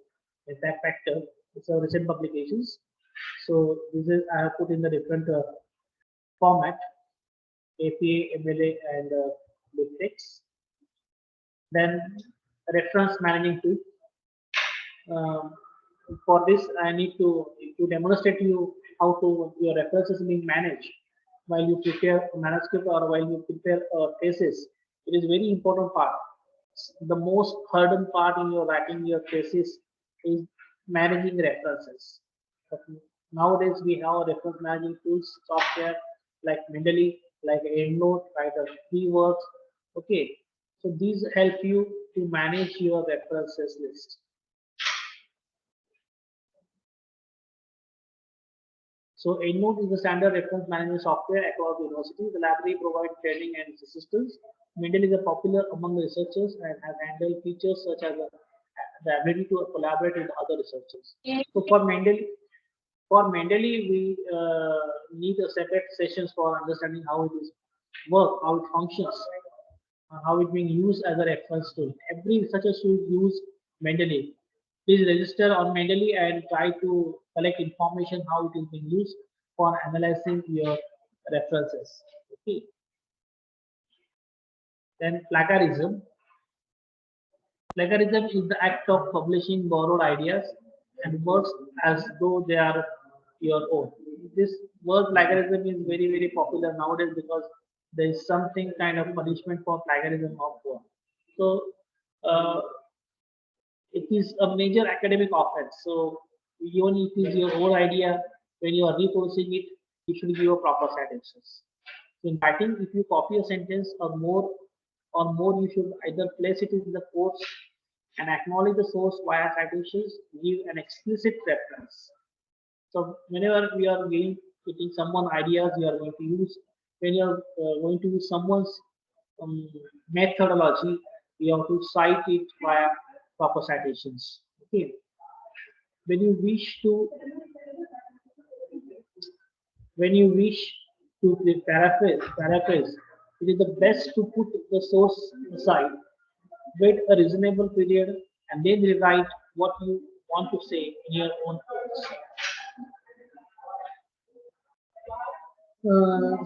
impact factor. It's a recent publications. So this is I have put in the different format: APA, MLA, and Latex. Then reference managing tool. For this, I need to demonstrate you how to your references being managed while you prepare a manuscript or while you prepare a thesis. It is very important part. The most hurdle part in your writing your thesis is managing references. But nowadays we have reference managing tools, software like Mendeley, like EndNote, like keywords. Okay, so these help you to manage your references list. So EndNote is the standard reference management software across the university. The library provides training and assistance. Mendeley is popular among the researchers and has handled features such as the ability to collaborate with other researchers. So for Mendeley, we need a separate sessions for understanding how it is work, how it functions, how it being used as a reference tool. Every researcher should use Mendeley. Please register on Mendeley and try to collect information how it is being used for analyzing your references. Okay. Then plagiarism. Plagiarism is the act of publishing borrowed ideas and works as though they are your own. This word plagiarism is very popular nowadays because there is something kind of punishment for plagiarism of work. So it is a major academic offense. So even if it is your own idea, when you are reposting it, you should give a proper citations. So in writing, if you copy a sentence or more, you should either place it in the quotes and acknowledge the source via citations, give an explicit reference. So whenever we are getting someone ideas, you are going to use, when you are going to use someone's methodology, you have to cite it via proper citations. Okay. When you wish to paraphrase, it is the best to put the source aside, wait a reasonable period, and then rewrite what you want to say in your own words.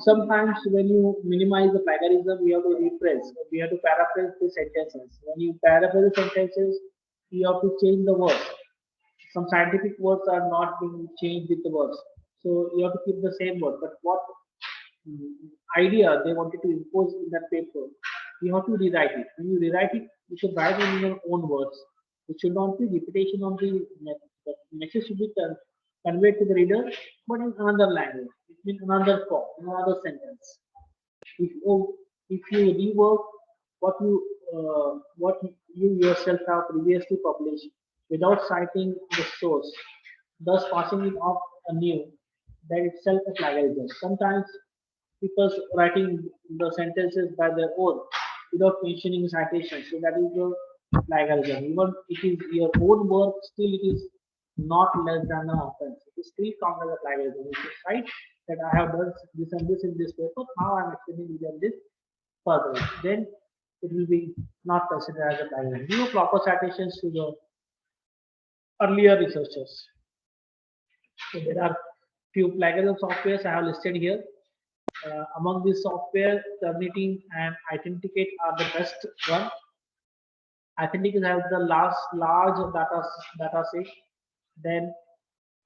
Sometimes when you minimize the plagiarism, we have to rephrase. We have to paraphrase the sentences. When you paraphrase the sentences, you have to change the words. Some scientific words are not being changed with the words. So you have to keep the same word. But what idea they wanted to impose in that paper, you have to rewrite it. When you rewrite it, you should write it in your own words. It should not be repetition of the message should be conveyed to the reader, but in another language, in another form, in another sentence. If you rework what you yourself have previously published without citing the source, thus passing it off anew, that itself is plagiarism. Sometimes people writing the sentences by their own without mentioning citations, so that is the plagiarism. Even it is your own work, still it is not less than an offense. It is still counted as a plagiarism. If you cite that I have done this and this in this paper, now I am extending this further, then it will be not considered as a plagiarism. Give proper citations to the earlier researchers. So there are few plagiarism softwares I have listed here. Among these software, Turnitin and Authenticate are the best one. Authenticate has the large data set. Then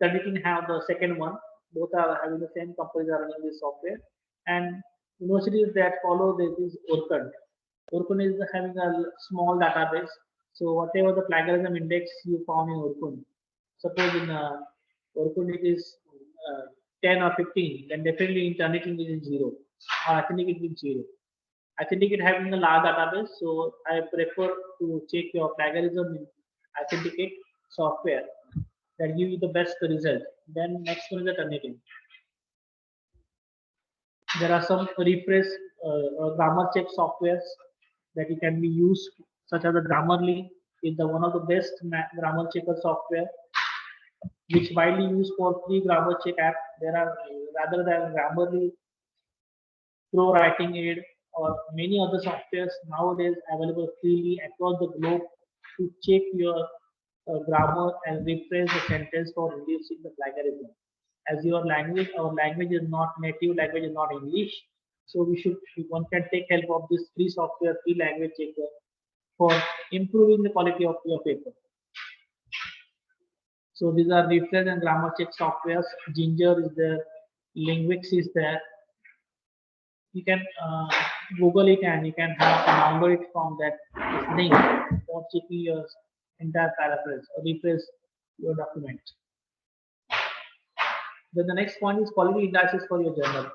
Turnitin have the second one. Both are having the same companies are running this software. And universities that follow this is Orkut. Orkut is having a small database. So whatever the plagiarism index you found in Orkut, suppose in Orkut it is 10 or 15, then definitely in Turnitin it is 0. or authenticate with 0. Authenticate having a large database, so I prefer to check your plagiarism in authenticate software that give you the best result. Then next one is the Turnitin. There are some refresh grammar check softwares that it can be used, such as the Grammarly is the one of the best grammar checker software, which widely used for free grammar check app. There are rather than Grammarly, Pro Writing Aid, or many other softwares nowadays available freely across the globe to check your grammar and rephrase the sentence for reducing the plagiarism. As your language, our language is not native language is not English, so one can take help of this free software, free language checker for improving the quality of your paper. So these are rephrase and grammar check softwares. Ginger is there, Linguix is there. You can Google it and you can download it from that link for checking your entire paraphrase or rephrase your document. Then the next point is quality indices for your journal.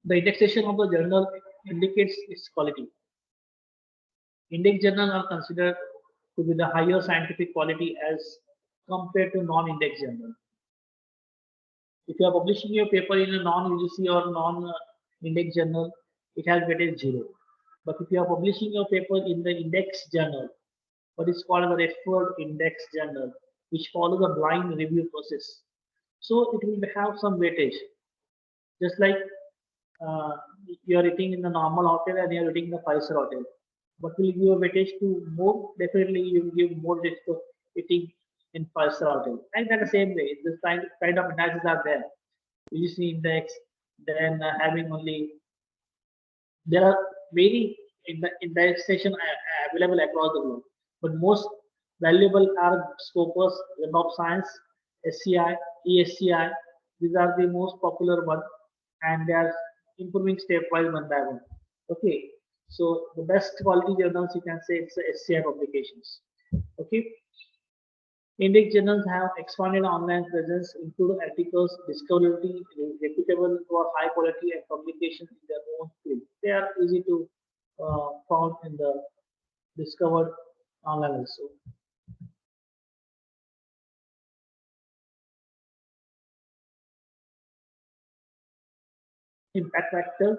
The indexation of the journal indicates its quality. Index journals are considered to be the higher scientific quality as compared to non-index journal. If you are publishing your paper in a non-UGC or non-index journal, it has weightage 0. But if you are publishing your paper in the index journal, what is called the referred index journal, which follows a blind review process, so it will have some weightage. Just like you are eating in the normal hotel and you are eating in the 5-star hotel, but will give a weightage to more, definitely you will give more weightage to eating in 5-star hotel. And in the same way, this kind of analysis are there. UGC index, then having only, there are many indexation available across the globe, but most valuable are Scopus, Web of Science, SCI, ESCI. These are the most popular one, and they are improving stepwise one by one. Okay, so the best quality journals you can say it's the SCI publications. Okay, index journals have expanded online presence, include articles, discoverability, reputable for high quality and publication in their own field. They are easy to found in the discovered online also. Impact factor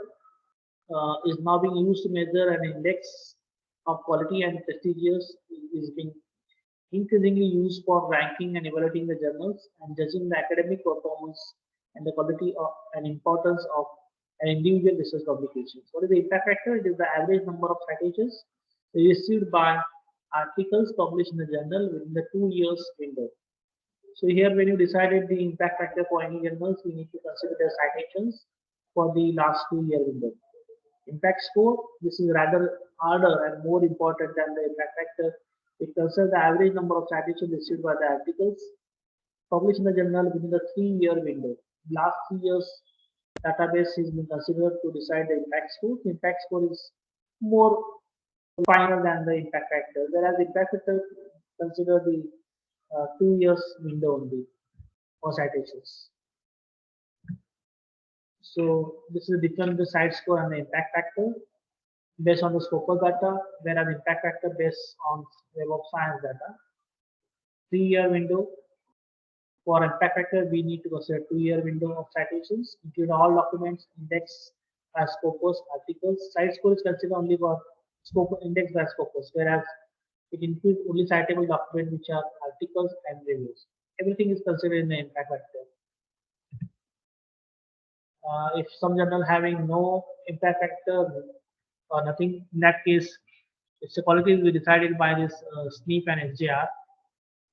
is now being used to measure an index of quality and prestigious is being increasingly used for ranking and evaluating the journals and judging the academic performance and the quality of and importance of an individual research publication. What is the impact factor? It is the average number of citations received by articles published in the journal within the 2 years window. So here, when you decided the impact factor for any journals, we need to consider the citations for the last 2-year window. Impact score, this is rather harder and more important than the impact factor. It considers the average number of citations received by the articles published in the journal within the 3-year window. Last 3 years database has been considered to decide the impact score. The impact score is more final than the impact factor, whereas impact factor consider the 2 years window only for citations. So this is the difference the site score and the impact factor based on the Scopus data, whereas impact factor based on Web of Science data. 3-year window for impact factor, we need to consider 2-year window of citations, include all documents indexed as Scopus articles. Site score is considered only for Scopus indexed by Scopus, whereas it includes only citable documents which are articles and reviews. Everything is considered in the impact factor. If some journal having no impact factor or nothing, in that case, its quality will be decided by this SNP and SJR.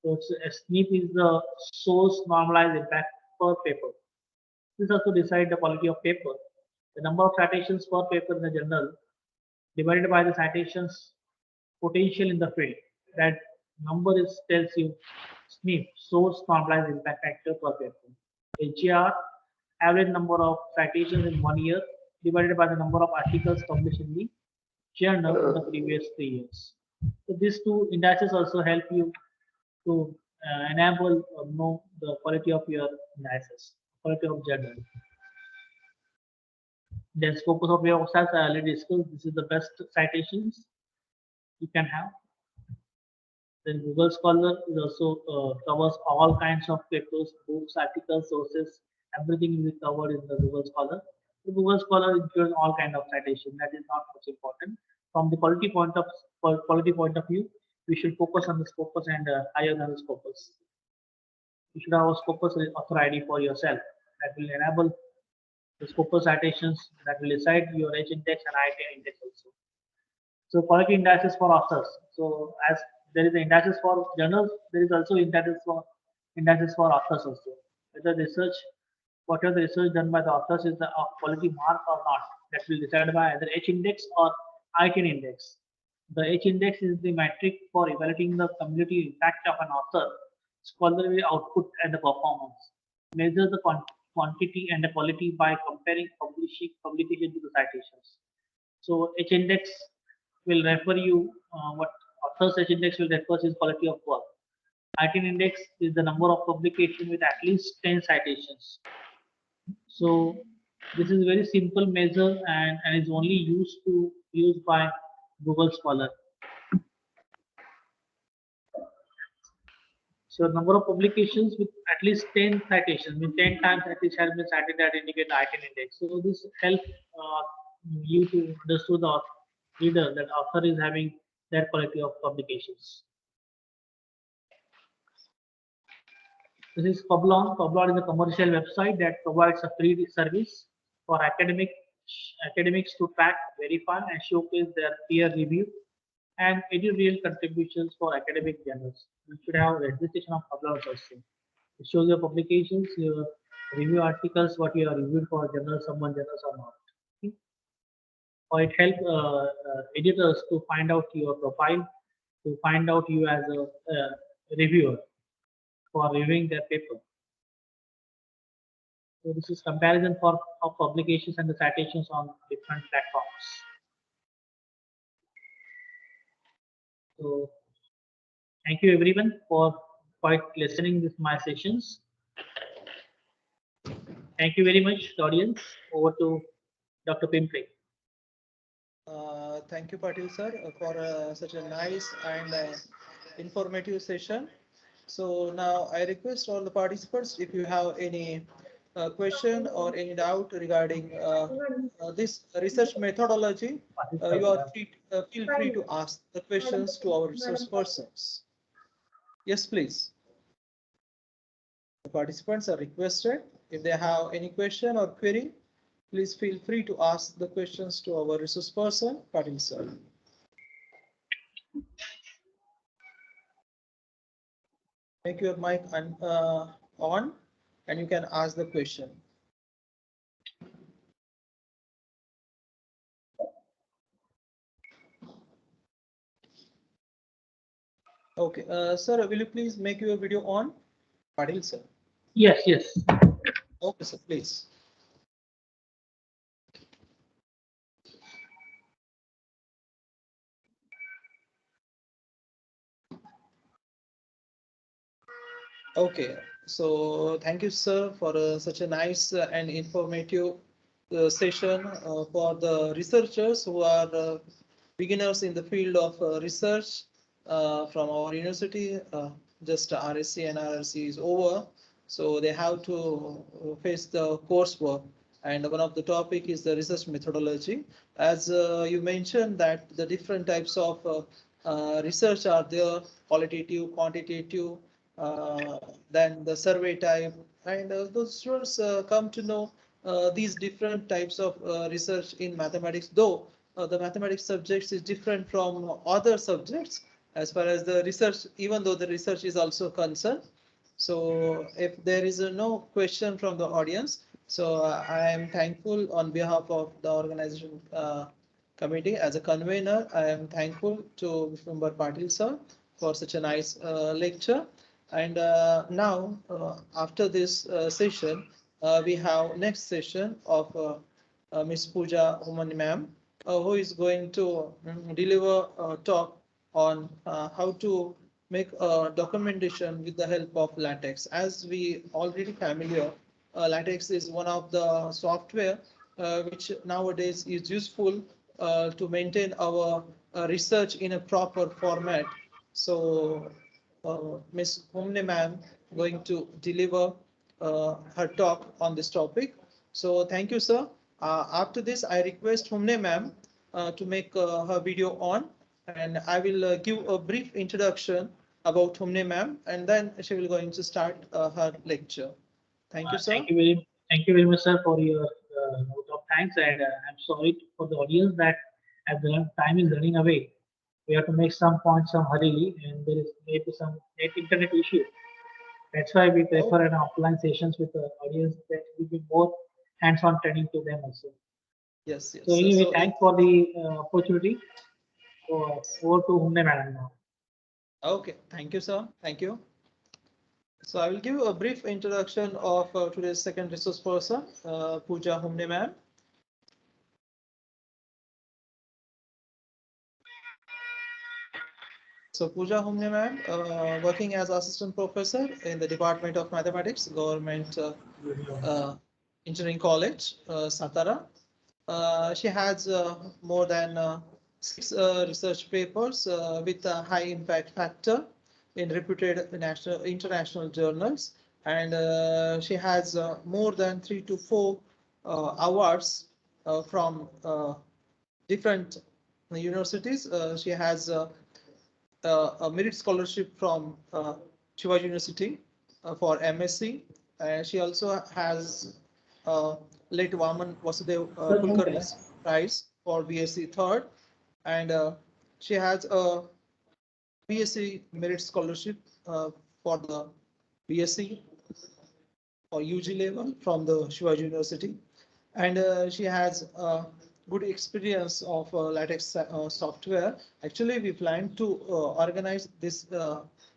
So SNP is the source normalized impact per paper. This also decide the quality of paper. The number of citations per paper in the journal divided by the citations potential in the field. That number is tells you SNP, source normalized impact factor per paper. SJR, average number of citations in 1 year divided by the number of articles published in the journal in the previous 3 years. So these two indices also help you to enable or know the quality of your analysis, quality of journal. The scopus of your websites I already discussed. This is the best citations you can have. Then Google Scholar is also covers all kinds of papers, books, articles, sources. Everything will be covered in the Google Scholar. The Google Scholar includes all kind of citation. That is not much important. From the quality point of view, we should focus on the scopus and higher than the scopus. You should have a scopus author ID for yourself. That will enable the scopus citations that will decide your H index and IT index also. So quality indices for authors. So as there is indices for journals, there is also indices for authors also. Whether research, whatever the research done by the authors is of quality mark or not, that will be decided by either H index or ITN index. The H index is the metric for evaluating the cumulative impact of an author, scholarly output and the performance. Measures the quantity and the quality by comparing publication to the citations. So H index will refer you what author's H index will refer is quality of work. ITN index is the number of publication with at least 10 citations. So this is a very simple measure and is only used by Google Scholar. So number of publications with at least 10 citations, with 10 times at least has been cited that indicate the ITN index. So this helps you to understand the reader that author is having that quality of publications. This is Publon. Publon is a commercial website that provides a free service for academics to track, verify, and showcase their peer review and editorial contributions for academic journals. You should have registration of Publon also. It shows your publications, your review articles, what you are reviewed for journals, someone journals or not. Okay. Or it helps editors to find out your profile, to find out you as a reviewer for reviewing their paper. So this is comparison of publications and the citations on different platforms. So thank you everyone for quite listening to my sessions. Thank you very much, audience. Over to Dr. Pimpri. Thank you, Patil sir, for such a nice and informative session. So now I request all the participants, if you have any question or any doubt regarding this research methodology, you are feel free to ask the questions to our resource persons. Yes, please. The participants are requested, if they have any question or query, please feel free to ask the questions to our resource person, Patil sir. Make your mic on and you can ask the question. Okay, sir, will you please make your video on? Patil sir. Yes. Okay, sir, please. Okay, so thank you, sir, for such a nice and informative session for the researchers who are beginners in the field of research from our university. Just RSC and RRC is over, so they have to face the coursework. And one of the topic is the research methodology. As you mentioned that the different types of research are there, qualitative, quantitative, then the survey type, and those students come to know these different types of research in mathematics, though the mathematics subjects is different from other subjects as far as the research, even though the research is also concerned. So if there is no question from the audience, so I am thankful on behalf of the organization committee as a convener. I am thankful to Mr. Patil sir for such a nice lecture. And now, after this session, we have next session of Ms. Pooja Oman ma'am, who is going to deliver a talk on how to make a documentation with the help of Latex. As we already familiar, Latex is one of the software which nowadays is useful to maintain our research in a proper format. So Ms. Humne ma'am going to deliver her talk on this topic. So thank you, sir. After this, I request Humne ma'am to make her video on, and I will give a brief introduction about Humne ma'am, and then she will going to start her lecture. Thank you, sir. Thank you very much, sir, for your note of thanks. And I'm sorry for the audience that as the time is running away, we have to make some points some hurriedly, and there is maybe some internet issue. That's why we prefer an offline sessions with the audience that will be more hands-on training to them also. Yes, yes. So anyway, thanks for the opportunity. So over to Humne madam now. Okay, thank you, sir. Thank you. So I will give a brief introduction of today's second resource person, Pooja Humne ma'am. So Pooja Humne ma'am, working as assistant professor in the Department of Mathematics, Government Engineering College, Satara. She has more than 6 research papers with a high impact factor in reputed international journals, and she has more than 3 to 4 awards from different universities. She has a merit scholarship from Shivaji University for MSc. She also has late Vaman Vasudev Kulkarni's prize for BSc third, and she has a BSc merit scholarship for the BSc or UG level from the Shivaji University, and she has good experience of Latex software. Actually, we plan to organize this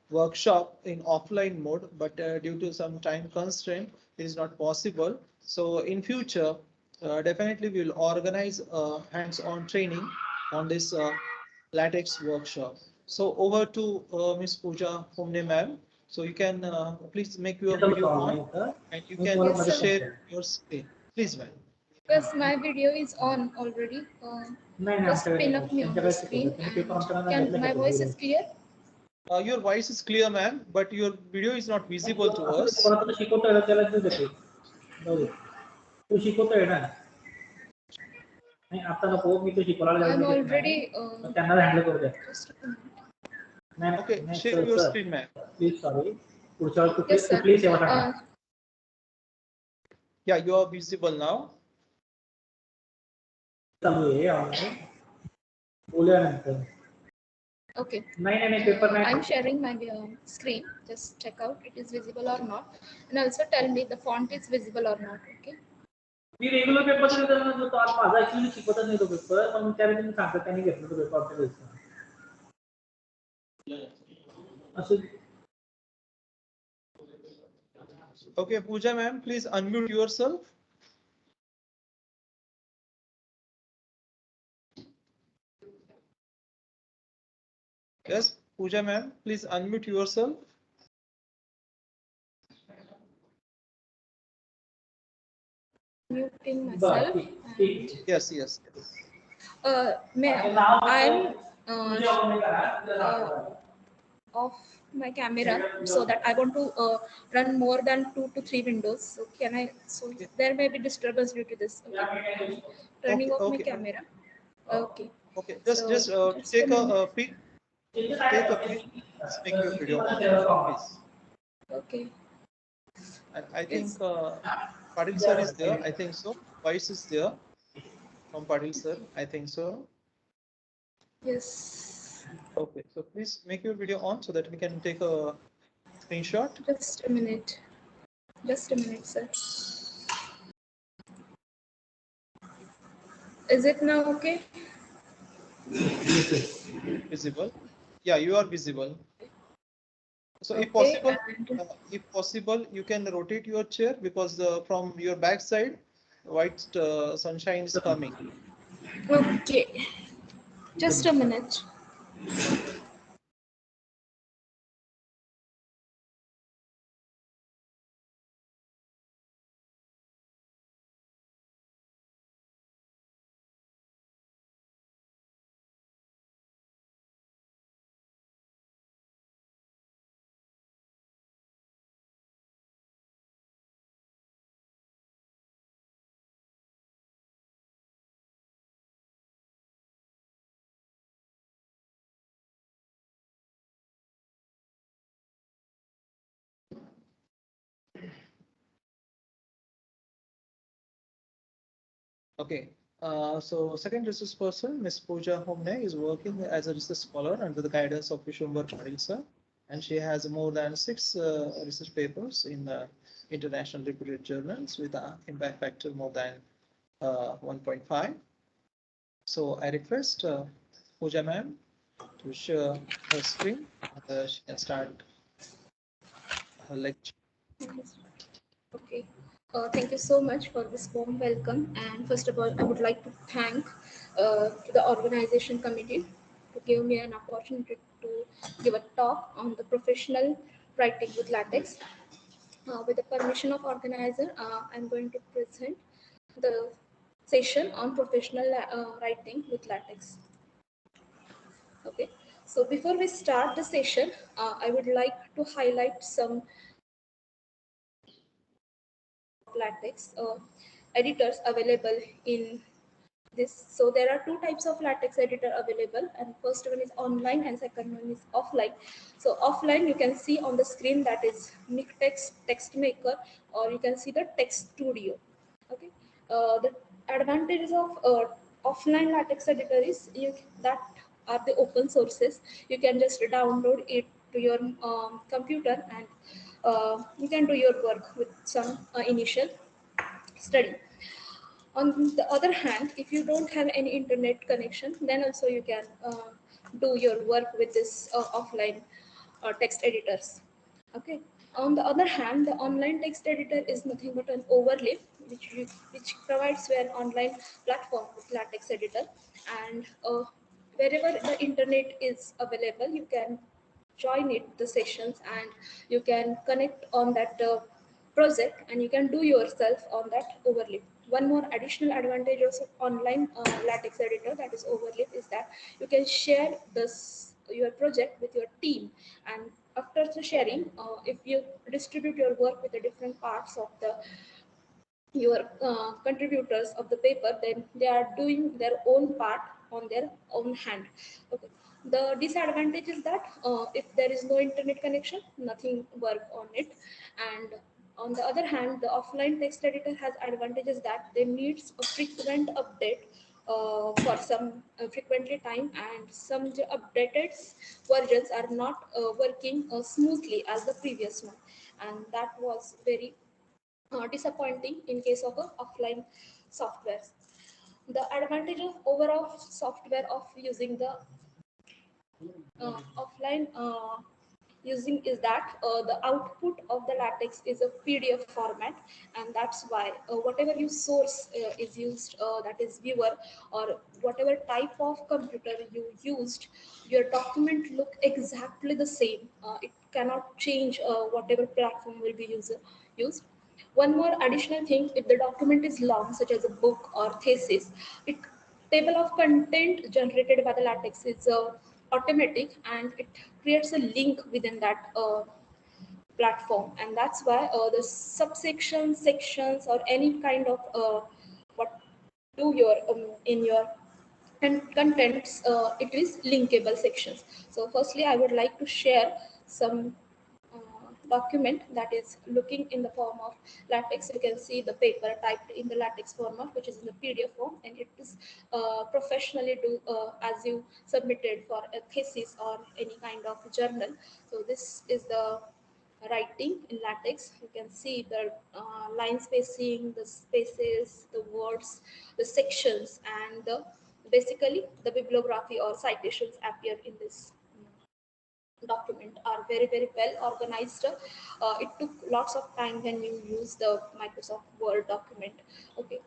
workshop in offline mode, but due to some time constraint, it is not possible. So in future, definitely we will organize hands-on training on this Latex workshop. So over to Ms. Pooja Humne ma'am. So you can please make your video on, and you can share your screen. Please, ma'am. Because my video is on already. Just pin up me on the screen. And my voice is clear? Your voice is clear, ma'am, but your video is not visible to us. I'm already. Just a minute. Okay, share your screen, ma'am. Please, sorry. Yes, sir. Yeah, you are visible now. Okay. I'm sharing my screen. Just check out it is visible or not, and also tell me the font is visible or not. Okay. Me regular paper जो तो आज माझा actually शिकवतच नाही तो paper पण त्याने तुम्ही सांगता त्यांनी घेतलं तो पेपर आपल्या असं. Okay, Pooja ma'am, please unmute yourself. Yes, Pooja ma'am, please unmute yourself. Muting myself. Yes, yes. I'm off my camera so that I want to run more than 2 to 3 windows. So can I? So there may be disturbance due to this. Okay. Turning off my camera. Okay. Okay, just take a peek. Take a peek. Make your video, please. Okay. And I think Padil sir is there. I think so. Voice is there from Padil sir. I think so. Yes. Okay, so please make your video on so that we can take a screenshot. Just a minute. Just a minute, sir. Is it now okay? Visible. Yeah, you are visible. So Okay, if possible, you can rotate your chair because from your back side, white sunshine is coming. Okay. Just a minute. Okay. So second research person, Ms. Pooja Homne, is working as a research scholar under the guidance of Vishwambar Patil sir, and she has more than 6 research papers in international reputed journals with an impact factor more than 1.5. So I request Pooja ma'am to share her screen. She can start her lecture. Okay. Thank you so much for this warm welcome. And first of all, I would like to thank the organization committee to give me an opportunity to give a talk on the professional writing with latex. With the permission of organizer, I'm going to present the session on professional writing with latex. Okay. So before we start the session, I would like to highlight some latex editors available in this. So there are two types of latex editor available, and first one is online and second one is offline. So offline, you can see on the screen, that is Mictex text maker, or you can see the text studio. Okay. The advantages of offline latex editor is that are the open sources. You can just download it to your computer, and you can do your work with some initial study. On the other hand, if you don't have any internet connection, then also you can do your work with this offline text editors. Okay. On the other hand, the online text editor is nothing but an overlay which provides you an online platform with latex editor, and wherever the internet is available, you can join it the sessions, and you can connect on that project, and you can do yourself on that overlay. One more additional advantage of online latex editor, that is overlay, is that you can share this your project with your team, and after the sharing, if you distribute your work with the different parts of the your contributors of the paper, then they are doing their own part on their own hand. Okay. The disadvantage is that if there is no internet connection, nothing work on it. And on the other hand, the offline text editor has advantages that they needs a frequent update for some frequently time, and some updated versions are not working smoothly as the previous one, and that was very disappointing in case of a offline software. The advantage of overall software of using the offline using is that the output of the latex is a PDF format, and that's why whatever you source is used, that is viewer, or whatever type of computer you used, your document look exactly the same. It cannot change whatever platform will be used. One more additional thing, if the document is long, such as a book or thesis, it table of content generated by the latex is automatic, and it creates a link within that platform, and that's why the subsections, sections, or any kind of what do your in your and contents, it is linkable sections. So firstly, I would like to share some document that is looking in the form of latex. You can see the paper typed in the latex format, which is in the PDF form, and it is professionally do as you submitted for a thesis or any kind of journal. So this is the writing in latex. You can see the line spacing, the spaces, the words, the sections, and basically the bibliography or citations appear in this document are very well organized. It took lots of time when you use the Microsoft Word document. Okay.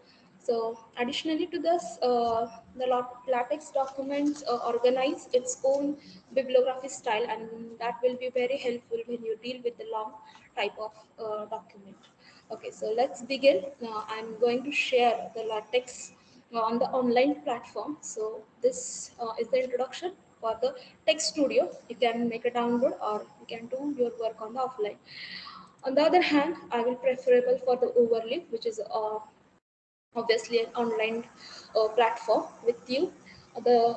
So additionally to this, the latex documents organize its own bibliography style, and that will be very helpful when you deal with the long type of document. Okay, so let's begin. I'm going to share the latex on the online platform. So this is the introduction for the text studio. You can make a download, or you can do your work on the offline. On the other hand, I will preferable for the overlay, which is obviously an online platform with you. The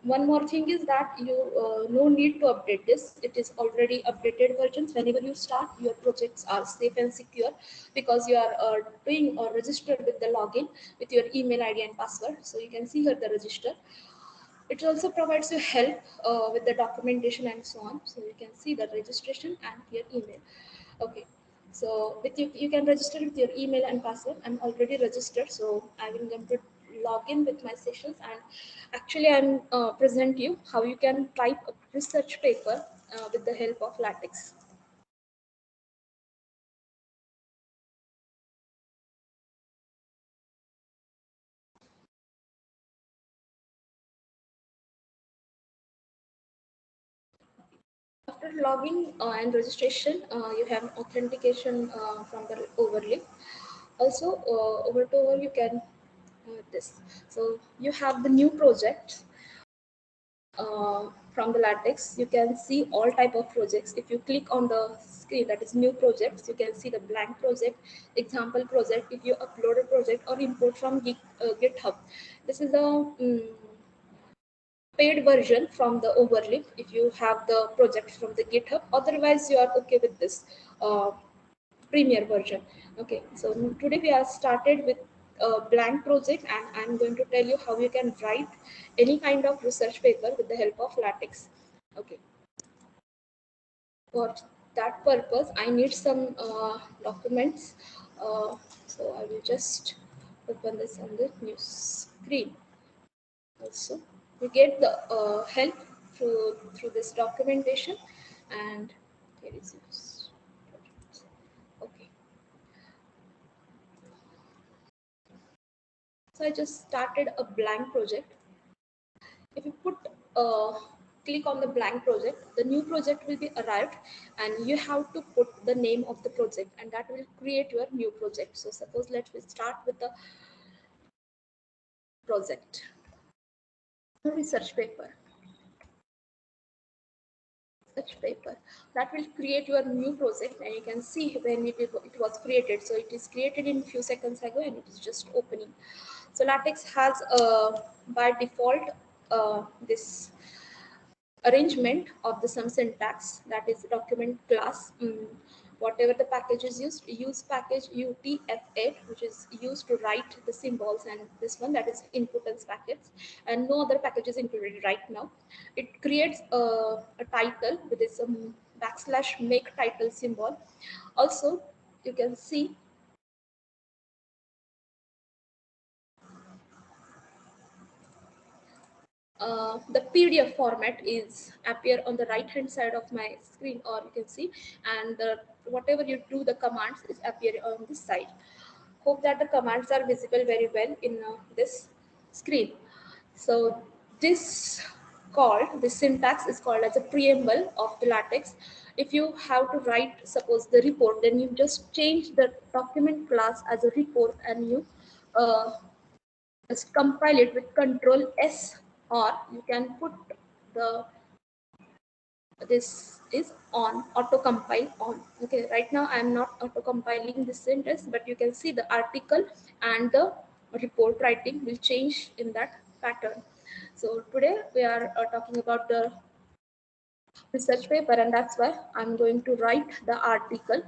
one more thing is that you no need to update this. It is already updated versions. Whenever you start, your projects are safe and secure because you are doing or registered with the login with your email ID and password. So you can see here the register. It also provides you help with the documentation and so on. So you can see the registration and your email. Okay. So with you can register with your email and password. I'm already registered, so I will going to log in with my sessions, and actually I'm present you how you can type a research paper with the help of Latex. After login and registration, you have authentication from the overlay. Also, over to over you can this. So you have the new project from the Latex. You can see all type of projects. If you click on the screen that is new projects, you can see the blank project, example project. If you upload a project or import from GitHub, this is a paid version from the overlay. If you have the project from the GitHub, otherwise you are okay with this premier version. Okay, so today we have started with a blank project, and I'm going to tell you how you can write any kind of research paper with the help of Latex. Okay, for that purpose I need some documents. So I will just open this on the new screen. Also, you get the help through this documentation, and here is yours. Okay, so I just started a blank project. If you put click on the blank project, the new project will be arrived, and you have to put the name of the project, and that will create your new project. So suppose let's start with the project research paper. That will create your new project, and you can see when it was created. So it is created in few seconds ago, and it is just opening. So Latex has by default this arrangement of the some syntax, that is document class. Whatever the package is used, use package UTF-8, which is used to write the symbols, and this one that is inputance packets, and no other package is included right now. It creates a title with this backslash make title symbol. Also, you can see the PDF format is appear on the right hand side of my screen, or you can see, and whatever you do the commands is appear on this side. Hope that the commands are visible very well in this screen. So this syntax is called as a preamble of the Latex. If you have to write suppose the report, then you just change the document class as a report, and you uh, just compile it with Control S, or you can put the this is on auto compile on. Okay, right now I am not auto compiling this sentence, but you can see the article and the report writing will change in that pattern. So today we are talking about the research paper, and that's why I'm going to write the article.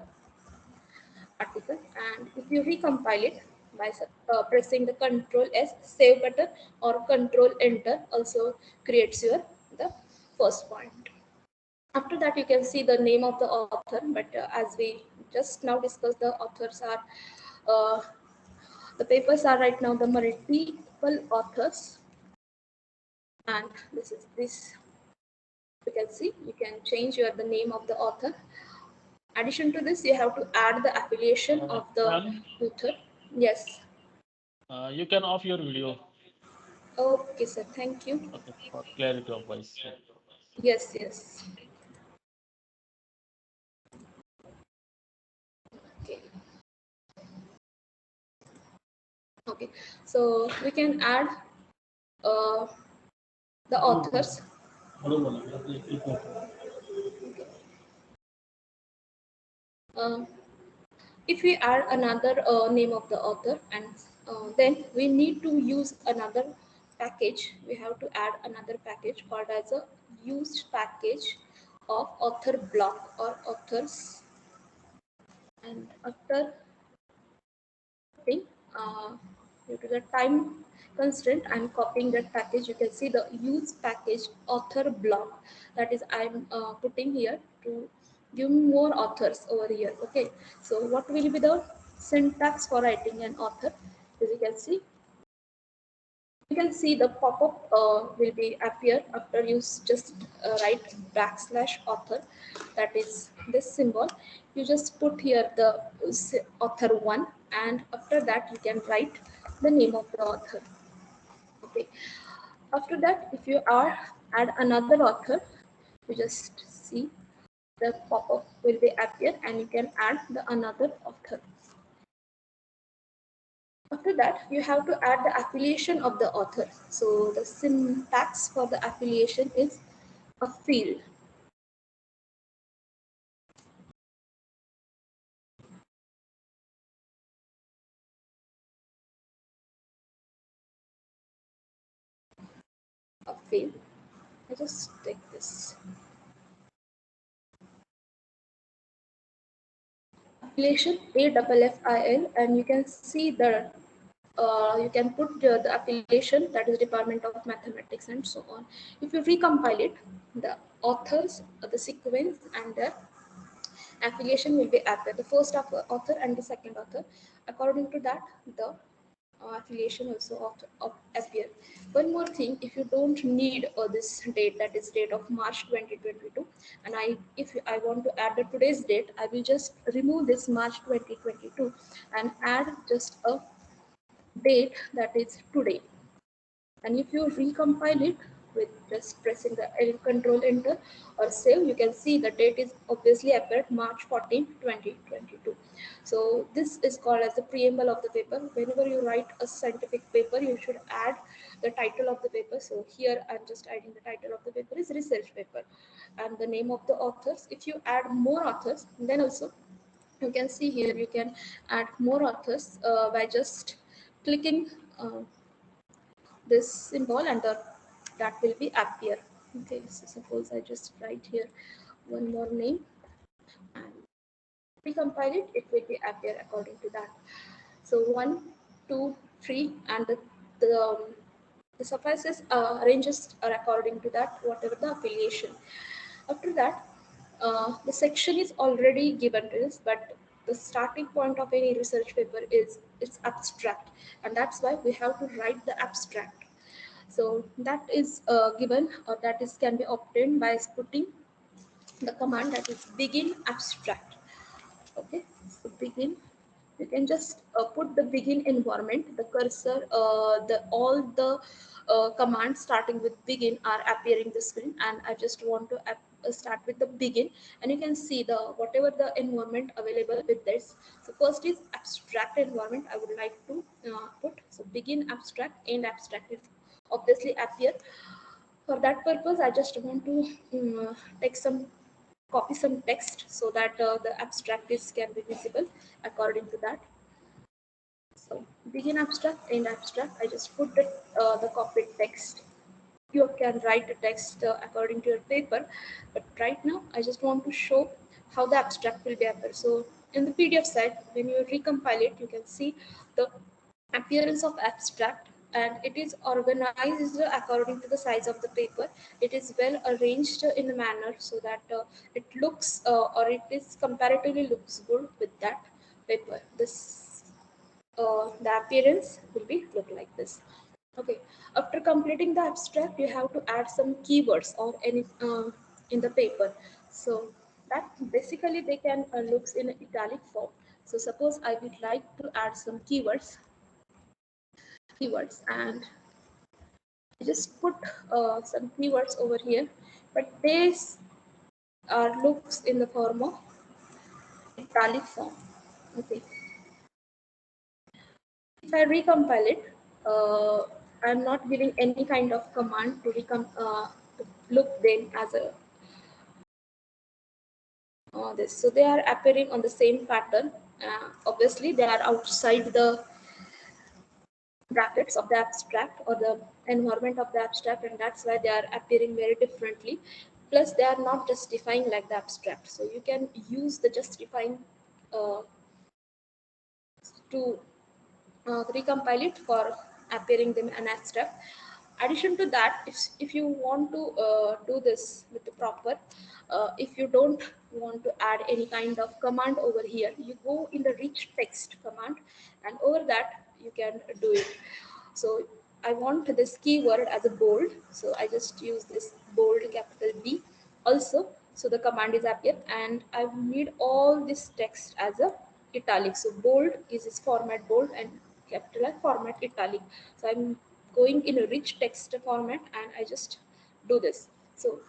And if you recompile it by pressing the Control S save button or Control Enter, also creates your the first point. After that you can see the name of the author, but as we just now discussed, the authors are the papers are right now the multiple authors, and this you can see you can change your the name of the author. Addition to this, you have to add the affiliation of the author. Yes. You can off your video. Okay, sir. Thank you. Okay, for clarity of voice. Yes, yes. Okay. Okay. So we can add the authors. If we add another name of the author, and then we need to use another package, we have to add another package called as a used package of author block or authors. And after due to the time constraint, I'm copying that package. You can see the use package author block, that is I'm putting here to give me more authors over here. Okay, so what will be the syntax for writing an author? As you can see the pop-up will be appear after you just write \author, that is this symbol. You just put here the author 1, and after that you can write the name of the author. Okay, after that if you add another author, you just see the pop-up will be appear and you can add the another author. After that, you have to add the affiliation of the author. So the syntax for the affiliation is a field. A field. I just take this. Affiliation AFFIL, and you can see the you can put the affiliation, that is Department of Mathematics and so on. If you recompile it, the authors, the sequence and the affiliation will be appear, the first author and the second author. According to that, the affiliation also appear. One more thing, if you don't need this date, that is date of March 2022, and if I want to add the today's date, I will just remove this March 2022 and add just a date that is today. And if you recompile it with just pressing the Control Enter or save, you can see the date is obviously appeared March 14, 2022. So this is called as the preamble of the paper. Whenever you write a scientific paper, you should add the title of the paper. So here I'm just adding the title of the paper is research paper, and the name of the authors. If you add more authors, then also you can see here you can add more authors by just clicking this symbol, and that will be appear. Okay, so suppose I just write here one more name and recompile it, it will be appear according to that. So 1, 2, 3, and the suffices ranges are according to that, whatever the affiliation. After that, the section is already given to us, but the starting point of any research paper is its abstract, and that's why we have to write the abstract. So that is given, or that is can be obtained by putting the command that is begin abstract. Okay, so begin. You can just put the begin environment. The cursor, all the commands starting with begin are appearing the screen, and I just want to start with the begin, and you can see the whatever the environment available with this. So first is abstract environment. I would like to put, so begin abstract, end abstract is obviously appear. For that purpose, I just want to copy some text so that the abstract is can be visible according to that. So begin abstract, end abstract. I just put the copied text. You can write the text according to your paper, but right now I just want to show how the abstract will be appear. So in the PDF side, when you recompile it, you can see the appearance of abstract, and it is organized according to the size of the paper. It is well arranged in a manner so that it looks or it is comparatively looks good with that paper. This the appearance will be look like this. Okay, after completing the abstract, you have to add some keywords or any in the paper. So that basically they can looks in italic form. So suppose I would like to add some keywords, and I just put some keywords over here, but these are looks in the form of italic form. Okay, if I recompile it, I'm not giving any kind of command to to look them as a this. So they are appearing on the same pattern. Obviously, they are outside the brackets of the abstract or the environment of the abstract, and that's why they are appearing very differently. Plus, they are not justifying like the abstract. So you can use the justifying to recompile it for appearing them an abstract. Addition to that, if you want to do this with the proper, if you don't want to add any kind of command over here, you go in the rich text command, and over that you can do it. So I want this keyword as a bold, so I just use this bold capital B also. So the command is appear, and I need all this text as a italic. So bold is this format bold, and capital I format italic. So I'm going in a rich text format, and I just do this. So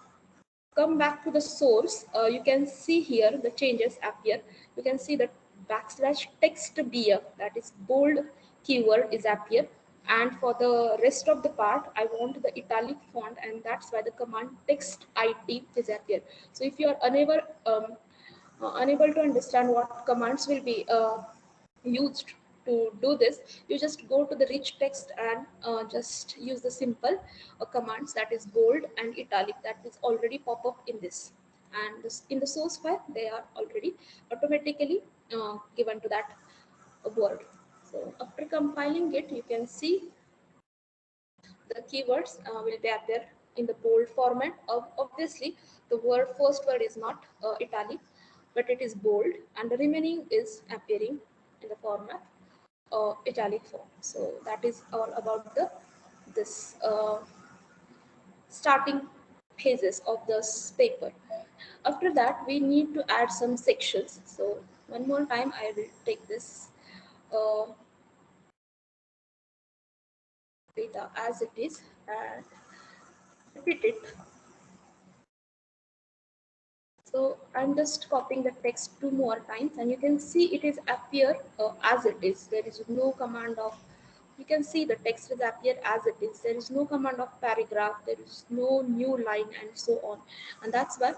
come back to the source, you can see here the changes appear. You can see that backslash text BF, that is bold keyword, is appear. And for the rest of the part, I want the italic font, and that's why the command text IT is appear. So if you are unable to understand what commands will be used to do this, you just go to the rich text and just use the simple commands, that is bold and italic, that is already pop up in this, and this, in the source file they are already automatically given to that word. So after compiling it, you can see the keywords will be appear in the bold format. Obviously the first word is not italic, but it is bold, and the remaining is appearing in the format italic form. So that is all about the this starting pages of this paper. After that, we need to add some sections. So one more time, I will take this uh, data as it is and repeat it. So I'm just copying the text 2 more times, and you can see it is appear as it is. There is no command of, you can see the text is appear as it is. There is no command of paragraph, there is no new line, and so on. And that's why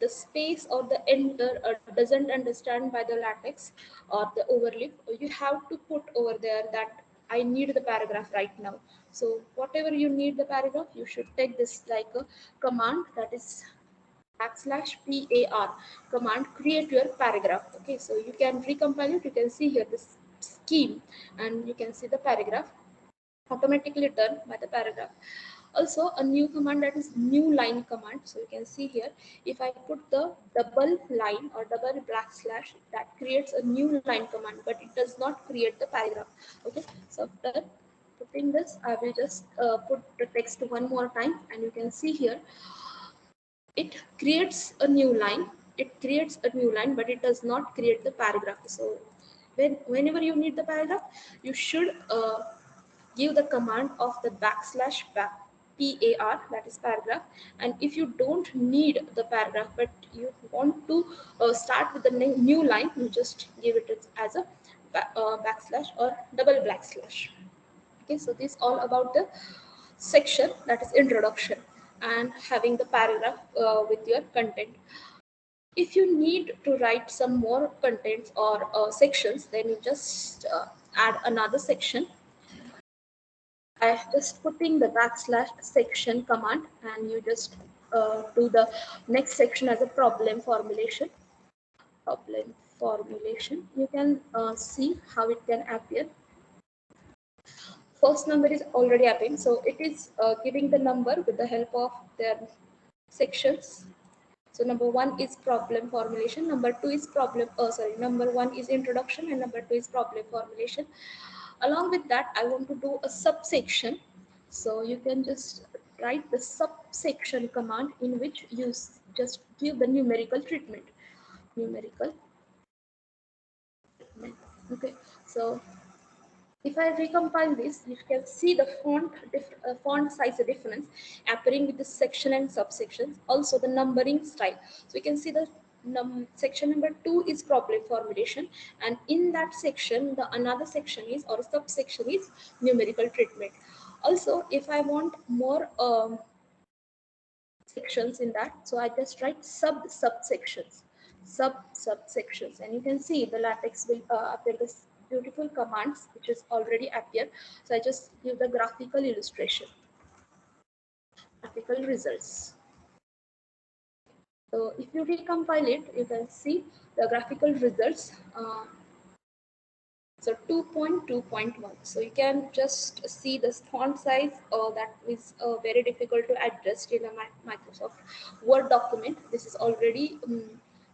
the space or the enter doesn't understand by the latex or the overlap. You have to put over there that I need the paragraph right now. So whatever you need the paragraph, you should take this like a command, that is \par command, create your paragraph. Okay, so you can recompile it. You can see here this scheme, and you can see the paragraph automatically done by the paragraph. Also a new command, that is new line command. So you can see here, if I put the double line or double backslash, that creates a new line command, but it does not create the paragraph. Okay, so after putting this, I will just put the text 1 more time, and you can see here it creates a new line. It creates a new line, but it does not create the paragraph. So whenever you need the paragraph, you should give the command of the backslash par, that is paragraph. And if you don't need the paragraph, but you want to start with the new line, you just give it as a backslash or double backslash. Okay, so this all about the section, that is introduction, and having the paragraph with your content. If you need to write some more contents or sections, then you just add another section. I just putting the backslash section command, and you just do the next section as a problem formulation. Problem formulation. You can see how it can appear. First number is already appearing, so it is giving the number with the help of their sections. So number 1 is problem formulation, number 2 is number 1 is introduction, and number 2 is problem formulation. Along with that, I want to do a subsection. So you can just write the subsection command, in which you just give the numerical treatment. Numerical treatment. Okay, so if I recompile this, you can see the font size difference appearing with the section and subsections. Also the numbering style. So you can see the section number 2 is problem formulation, and in that section the another section is, or subsection is, numerical treatment. Also, if I want more sections in that, so I just write subsections, and you can see the latex will appear this beautiful commands which is already appear. So I just give the graphical illustration, graphical results. So if you recompile it, you can see the graphical results. So 2.2.1. So you can just see the font size that is very difficult to adjust in a Microsoft Word document. This is already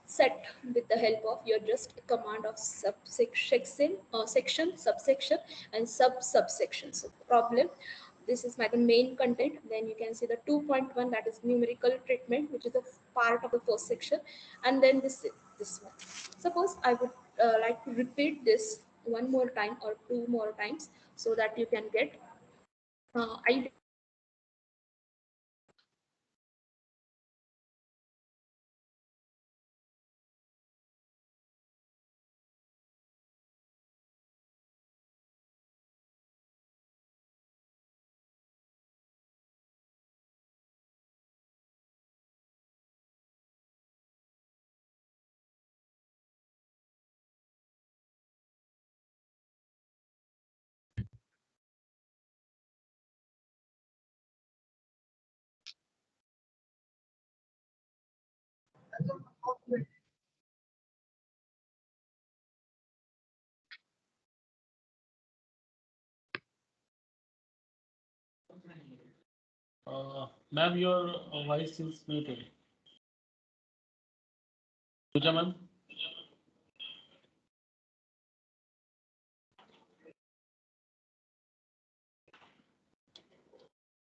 set with the help of your just command of subsection, section, subsection, and subsection. So problem. This is my main content. Then you can see the 2.1, that is numerical treatment, which is a part of the first section, and then this one. Suppose I would like to repeat this one more time or two more times so that you can get idea. Ma'am, your voice is muted. Pooja, ma'am.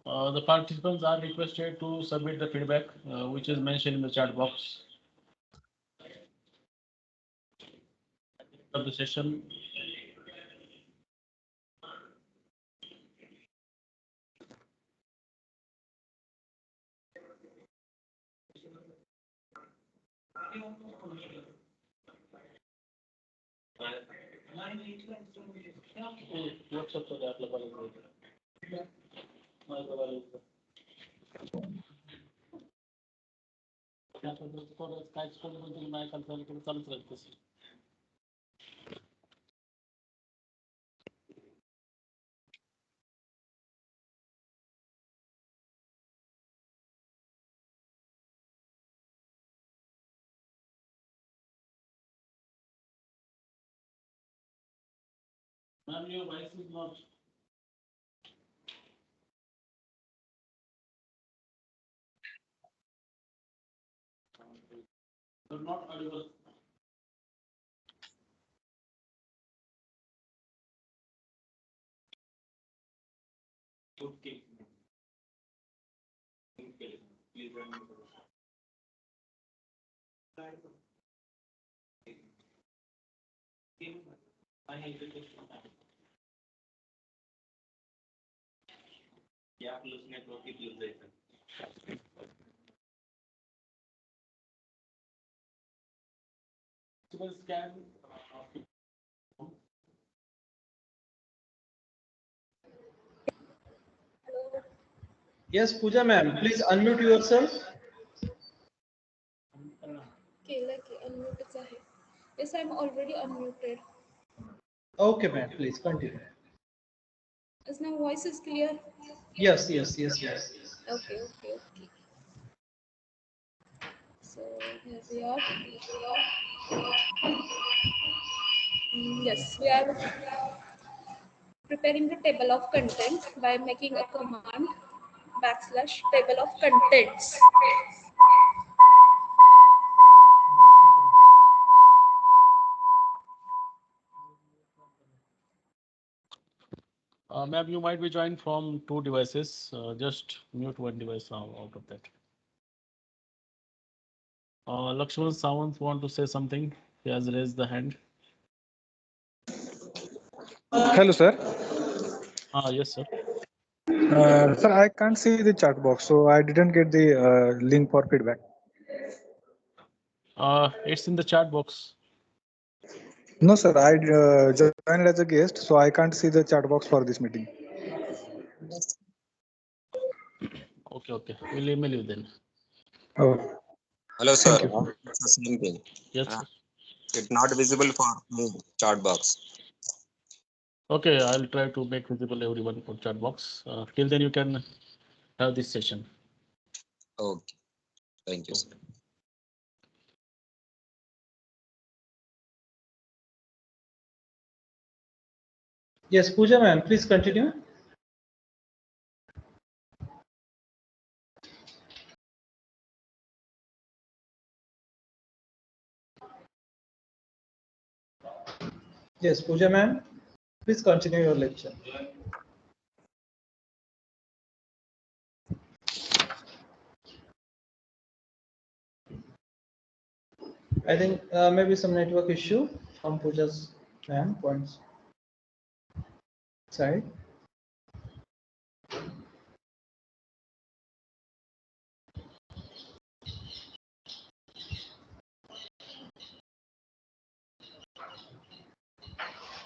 The participants are requested to submit the feedback, which is mentioned in the chat box of the session. Ma'am, your voice is not. You're not audible. Okay. Please या plus network की plus जायचं scan. Yes, Pooja ma'am, please unmute yourself. Unmute आहे. Yes, I'm already unmuted. Okay ma'am, please continue. Is my voice is clear? Yes. Okay. So here we are. Yes, we are preparing the table of content by making a command / table of contents. Ma'am, you might be joined from two devices. Just mute one device now out of that. Lakshman Sawant want to say something? He has raised the hand. Hello, sir. Yes, sir. Sir, I can't see the chat box, so I didn't get the link for feedback. It's in the chat box. No, sir, I joined as a guest, so I can't see the chat box for this meeting. Okay. We'll email you then. Oh. Hello, sir. Thank you. It's the same thing. Yes, sir. It's not visible for me, chat box. Okay, I'll try to make visible everyone on chat box. Till then, you can have this session. Okay. Thank you, sir. Yes, Pooja ma'am, please continue. Yes, Pooja ma'am, please continue your lecture. I think maybe some network issue from Pooja's ma'am points side.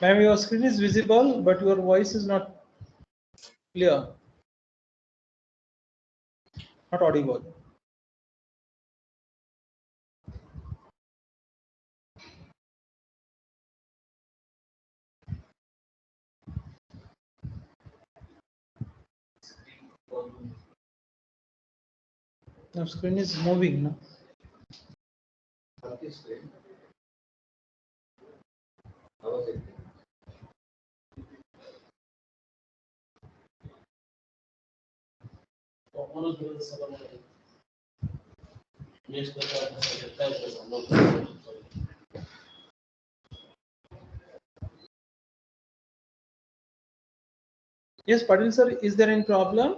Ma'am, your screen is visible, but your voice is not clear, not audible. Now screen is moving, no? Yes, Patil sir, is there any problem?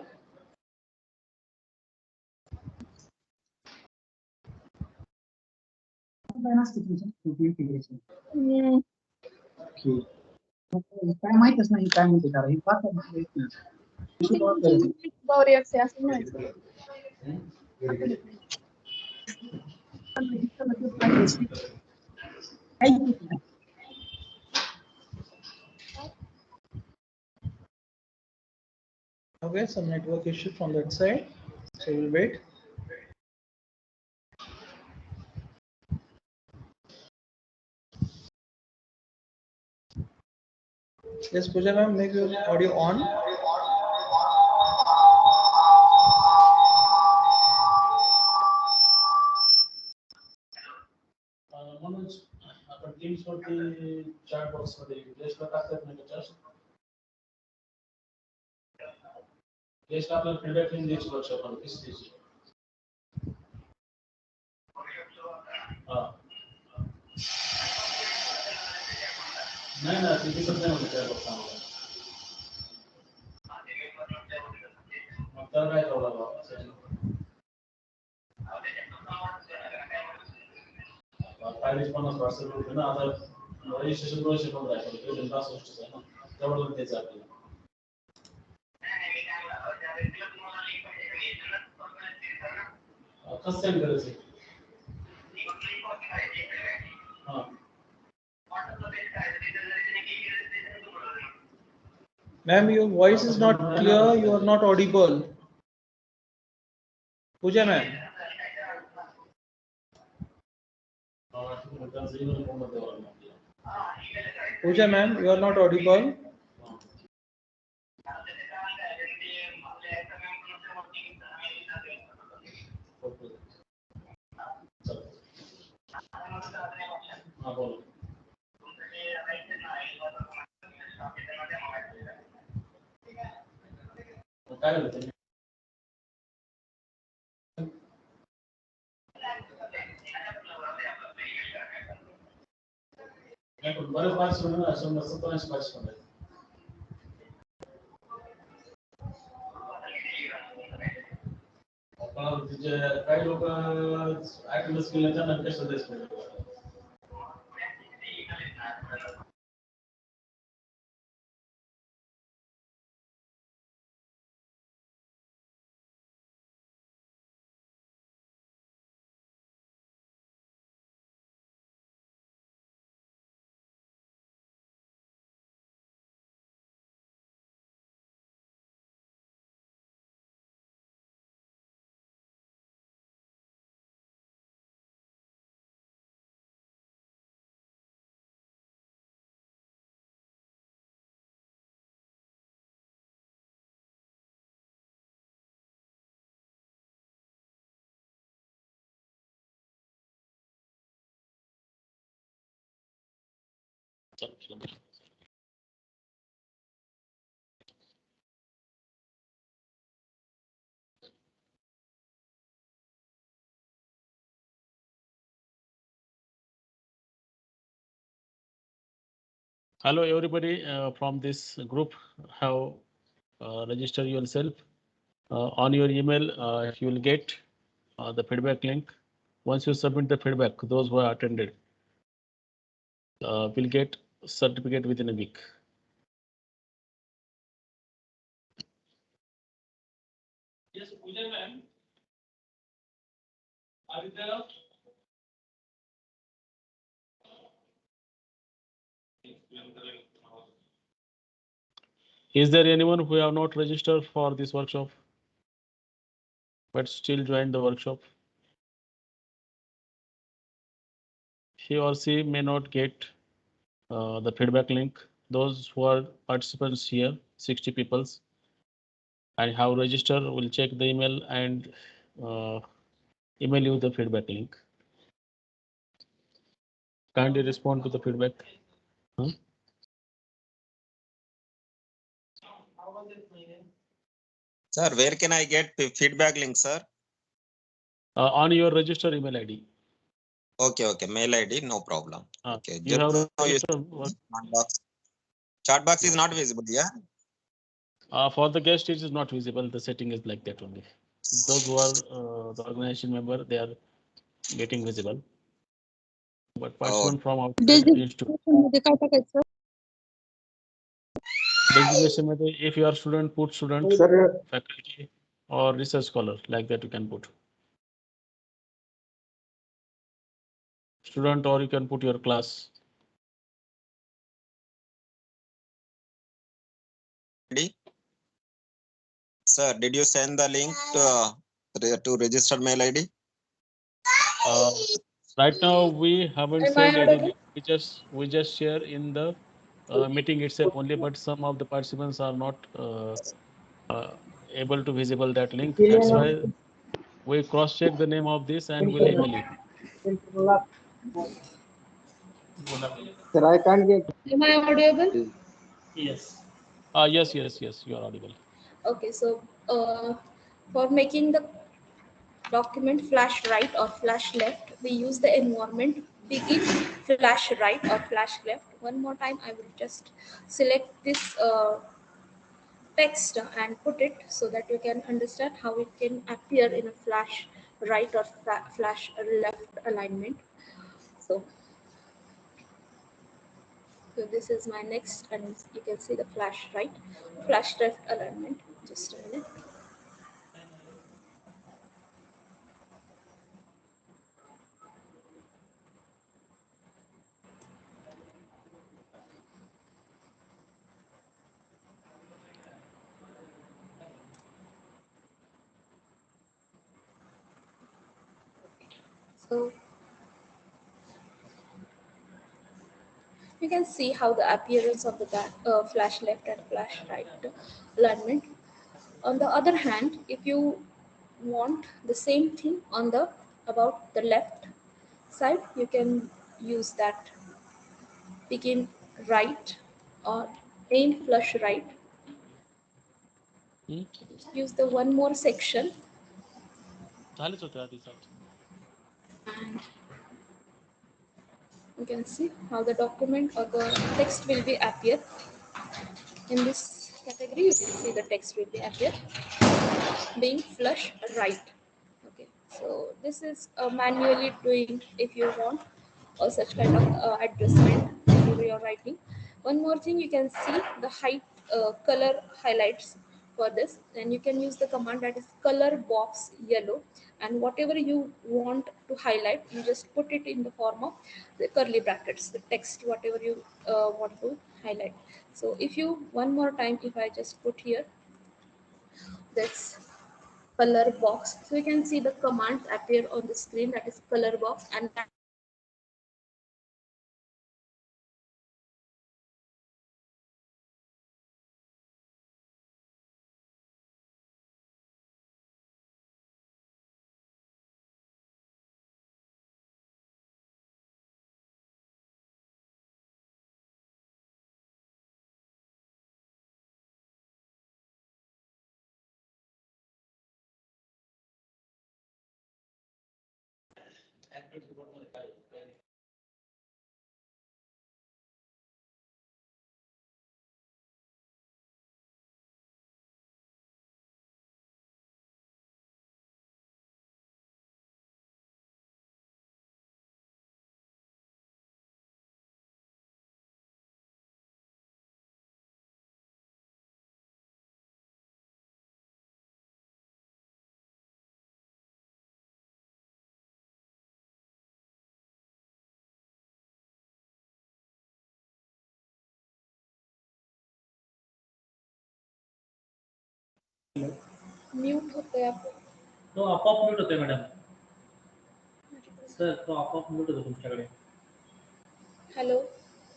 काय माहितच नाही काय म्हणते कारण हे पाहतात Okay, some network issue from that side, so we'll wait. Yes, Pooja ma'am, make your audio on. म्हणून आपण teams वरती चॅट बॉक्स मध्ये लिस्ट टाकतात नाही का चॅट लिस्ट आपल्याला फीडबॅक द्यायची वर्कशॉप मध्ये किस द्यायची नाही ना ते दिसत नाही म्हणजे चॅट बॉक्स आम्हाला मग त्याला काय करावं लागलं फायलीज 50 व्हॉट्सअप ग्रुप ना आता रजिस्ट्रेशन 215 आहे प्रेझेंट तास होस्ट आहे ना तेवढं द्यायचं आपल्याला कसं सेंड करायचं हां Ma'am, your voice is not clear, you are not audible. Pooja ma'am. Pooja ma'am, you are not audible. काय होतं बरेच मार्क्स होते ना 170 मार्क्स पडले पण तिचे काही लोक अटेंडन्स केले त्यांना कशा द्यायचं Hello, everybody from this group have registered yourself. On your email, you will get the feedback link. Once you submit the feedback, those who are attended will get certificate within a week. Yes, Pooja ma'am. Are you there? Is there anyone who have not registered for this workshop but still joined the workshop? He or she may not get the feedback link. Those who are participants here, 60 peoples, and have registered will check the email and email you the feedback link. Kindly respond to the feedback. Huh? Sir, where can I get feedback link, sir? On your registered email ID. Okay, mail ID, no problem. Okay, You just have now you chat box is not visible, yeah? for the guest, it is not visible. The setting is like that only. Those who are the organization member, they are getting visible. But participant from outside needs to designation method. If you are student, put student, faculty, or research scholar, like that you can put. Student, or you can put your class. Sir, did you send the link to registered mail ID? Right now we haven't sent any link. We just share in the meeting itself only, but some of the participants are not able to visible that link. That's why we cross check the name of this and we'll email you. Sir, I can't get. Am I audible? Yes. Yes, you are audible. Okay, so for making the document flash right or flash left, we use the environment begin flash right or flash left. One more time, I will just select this text and put it so that you can understand how it can appear in a flash right or flash left alignment. So, so this is my next, and you can see the flash right, flash left alignment. Just a minute. So you can see how the appearance of the flash left and flash right alignment. On the other hand, if you want the same thing on the about the left side, you can use that begin right or end flush right. Use the one more section and you can see how the document or the text will be appear in this category. You can see the text will be appear being flush right. Okay, so this is manually doing if you want or such kind of adjustment for your writing. One more thing, you can see the height color highlights for this, and you can use the command that is color box yellow, and whatever you want to highlight, you just put it in the form of the curly brackets, the text, whatever you want to highlight. So if you one more time, if I just put here this color box, so you can see the commands appear on the screen, that is color box, and that mute होते आप तो आपोआप mute होते madam. Sir तो आपोआप mute होतो तुमच्याकडे. Hello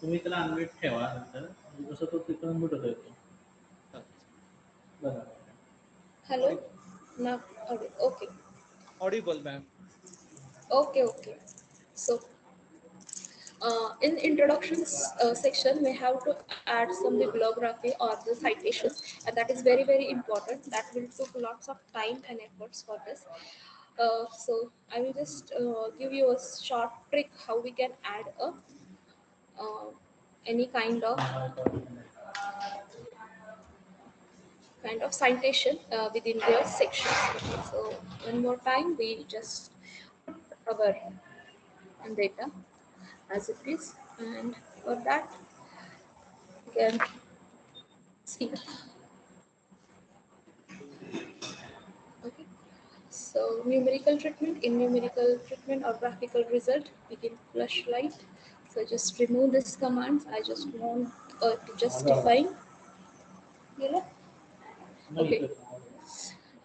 तुम्ही त्याला अनम्यूट ठेवा नंतर जसं तो तिथून म्यूट होतो येतो. बघा. हेलो ना okay Audible, ma'am. okay so in introductions section we have to add some bibliography or the citations, and that is very important. That will take lots of time and efforts for this. So I will just give you a short trick how we can add a any kind of citation within their sections. Okay, so one more time we just put our data as it is, and for that you can see. Okay, so numerical treatment, in numerical treatment or graphical result we can flush light. So just remove this commands. I just want to justify. Yeah. Okay.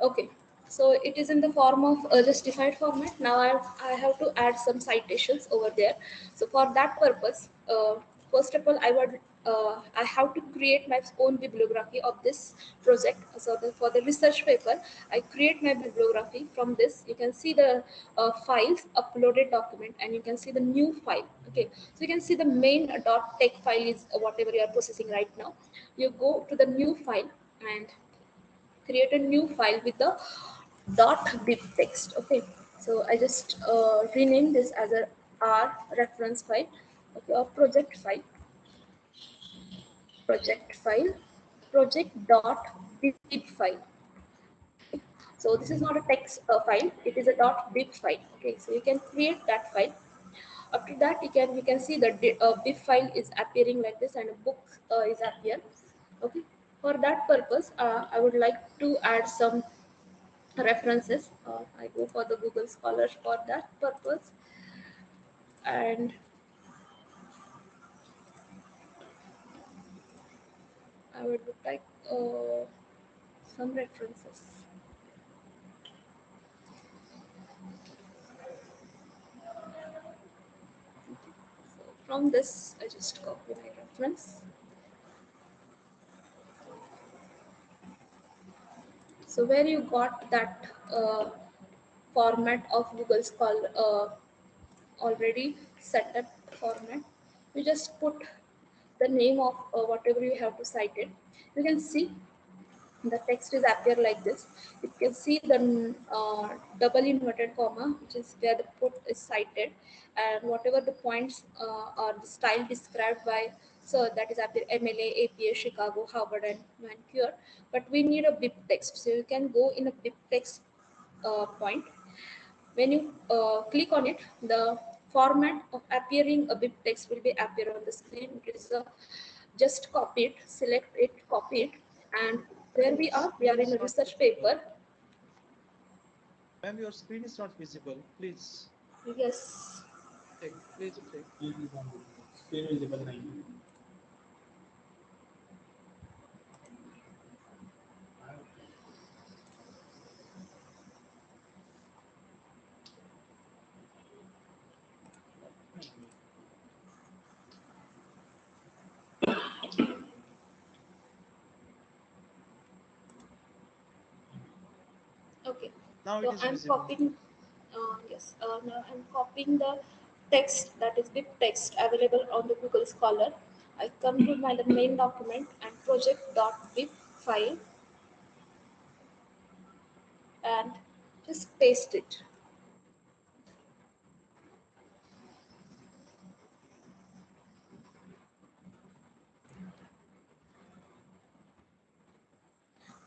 Okay, so it is in the form of a justified format. Now I have to add some citations over there. So for that purpose, first of all, I have to create my own bibliography of this project. So for the research paper, I create my bibliography from this. You can see the files, uploaded document, and you can see the new file. Okay, so you can see the main .tex file is whatever you are processing right now. You go to the new file and create a new file with the .bib text. Okay, so I just rename this as a R reference file, okay, or project file, project.bib file. So this is not a text file; it is a .bib file. Okay, so you can create that file. After that, you can see the bib file is appearing like this, and a book is appear. Okay, for that purpose, I would like to add some references. I go for the Google Scholar for that purpose, and I would like some references. So from this, I just copy my reference. So where you got that format of Google Scholar already set up format, you just put the name of whatever you have to cite it. You can see the text is appear like this. You can see the double inverted comma, which is where the put is cited, and whatever the points or the style described by, so that is appear MLA, APA, Chicago, Harvard, and Vancouver. But we need a bib text, so you can go in a bib text point. When you click on it, the format of appearing a bib text will be appear on the screen. It is just copy it, select it, copy it, and where we are in a research paper. Ma'am, your screen is not visible. Please. Yes. Please check. Screen visible नाही. Okay. Now So it is I'm visible. copying. Yes. Now I'm copying the text, that is bib text available on the Google Scholar. I come to my the main document and project.bib file and just paste it.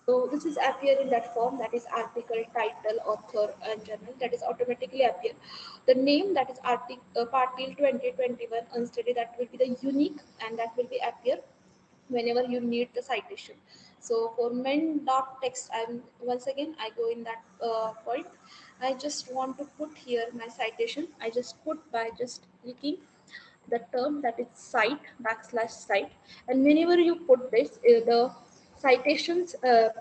So this is appear in that form, that is article, title, author, and journal. That is automatically appear. The name, that is article part till 2021 unstudied, that will be the unique, and that will be appear whenever you need the citation. So for men.text, I'm once again I go in that point. I just want to put here my citation. I just put by just clicking the term, that is cite \cite, and whenever you put this, the citations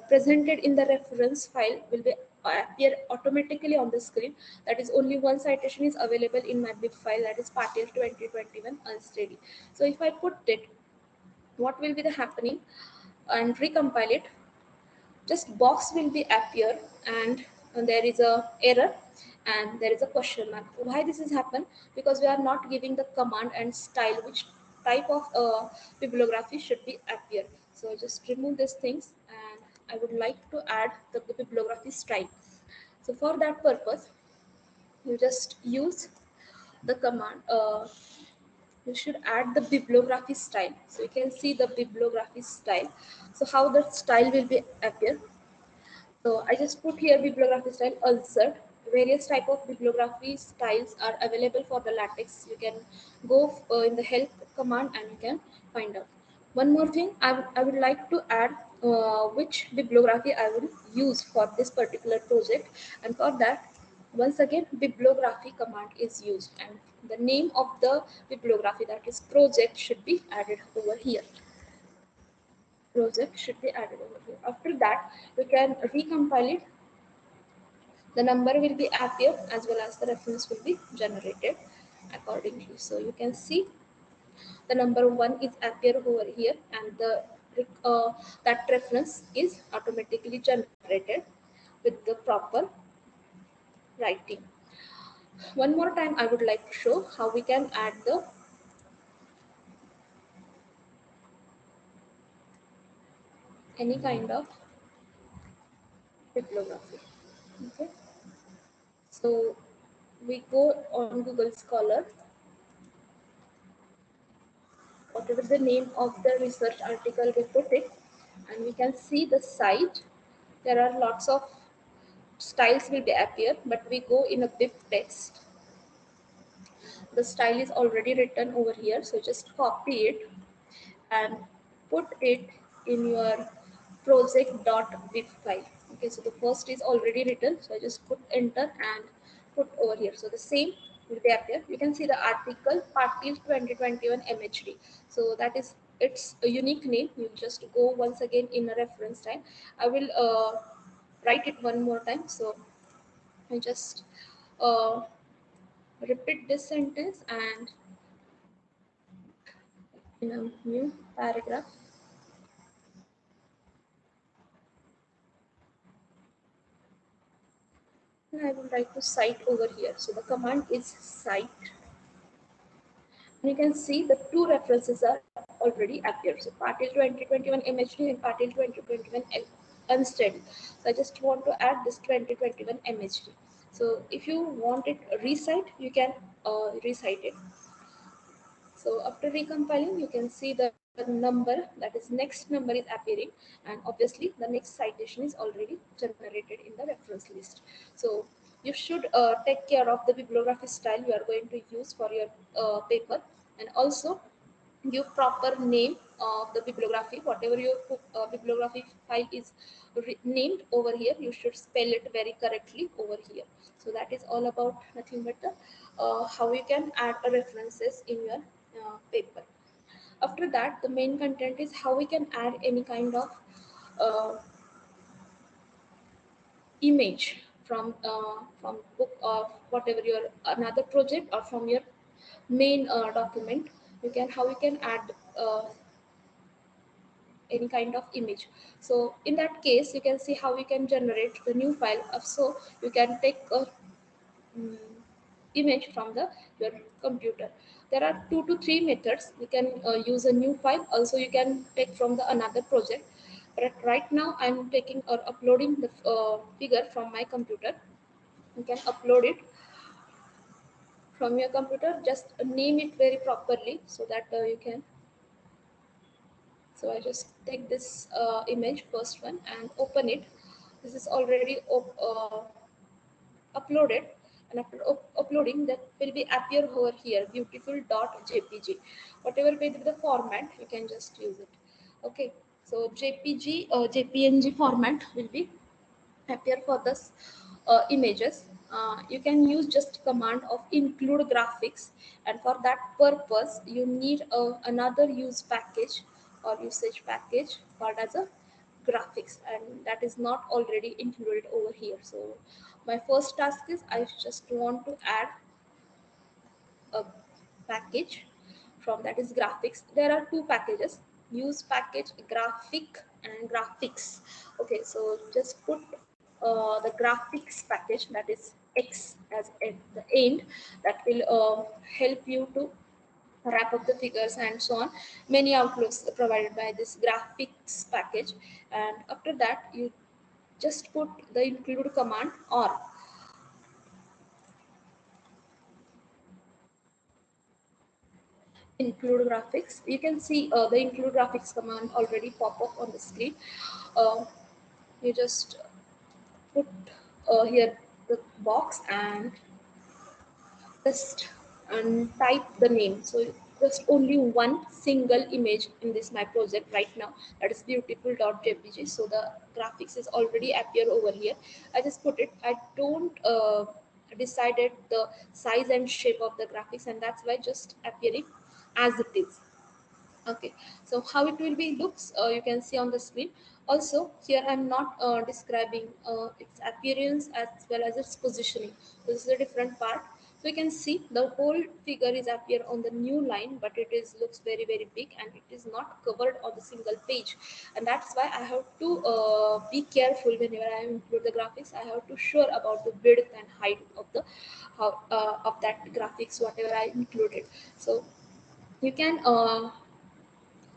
presented in the reference file will be appear automatically on the screen. That is, only one citation is available in my bib file, that is Patil 2021 unsteady. So if I put it, what will be the happening, and recompile it, just box will be appear, and there is a error and there is a question mark. Why this has happened? Because we are not giving the command and style which type of bibliography should be appear. So I just remove these things, and I would like to add the bibliography style. So for that purpose, you just use the command, you should add the bibliography style. So you can see the bibliography style. So how the style will be appear. So I just put here bibliography style insert. Various type of bibliography styles are available for the Latex. You can go in the help command and you can find out. One more thing, I would like to add which bibliography I will use for this particular project, and for that, once again, bibliography command is used, and the name of the bibliography, that is project, should be added over here. Project should be added over here. After that, you can recompile it. The number will be appear as well as the reference will be generated accordingly. So you can see the number 1 is appear over here, and the that reference is automatically generated with the proper writing. One more time, I would like to show how we can add the any kind of bibliography. Okay, so we go on Google Scholar, whatever the name of the research article we put it, and we can see the site. There are lots of styles will be appear, but we go in a bib text. The style is already written over here, so just copy it and put it in your project.bib file. Okay, so the first is already written, so I just put enter and put over here. So the same will be appear. You can see the article Patil 2021 MHD. So that is its a unique name. You just go once again in a reference time. I will write it one more time. So I just uh, repeat this sentence and in a new paragraph. And I would like to cite over here. So the command is cite. And you can see the two references are already appeared. So Patil 2021 MHD and Patil 2021 unsteady. So I just want to add this 2021 MHD. So if you want it recite, you can recite it. So after recompiling, you can see the number, that is next number is appearing, and obviously the next citation is already generated in the reference list. So you should take care of the bibliography style you are going to use for your paper, and also give proper name of the bibliography. Whatever your bibliography file is named over here, you should spell it very correctly over here. So that is all about nothing but the, how you can add references in your paper. After that, the main content is how we can add any kind of uh, image from book or whatever your another project, or from your main document. You can how you can add any kind of image. So in that case, you can see how we can generate the new file. So you can take a image from the your computer. There are 2 to 3 methods. You can use a new file. Also, you can take from the another project. But right now, I'm taking or uploading the figure from my computer. You can upload it from your computer. Just name it very properly so that you can So I just take this image, first one, and open it. This is already uploaded, and after uploading, that will be appear over here, beautiful.jpg. Whatever may be the format, you can just use it. Okay, so jpg jpng format will be appear for this images. You can use just command of include graphics, and for that purpose you need another use package or usage package called as a graphics, and that is not already included over here. So my first task is I just want to add a package from that is graphics. There are two packages, use package graphic and graphics. Okay, so just put the graphics package, that is X as at the end, that will help you to wrap up the figures and so on. Many outlooks provided by this graphics package, and after that you just put the include command or include graphics. You can see the include graphics command already pop up on the screen. You just put here the box and just type the name. So just only one single image in this my project right now, that is beautiful.jpg. So the graphics is already appear over here. I just put it. I don't decided the size and shape of the graphics, and that's why just appearing as it is. Okay, so how it will be looks, you can see on the screen. Also here I'm not describing its appearance as well as its positioning. This is a different part. So you can see the whole figure is appear on the new line, but it is looks very big and it is not covered on the single page, and that's why I have to be careful whenever I include the graphics. I have to sure about the width and height of the of that graphics whatever I included. So you can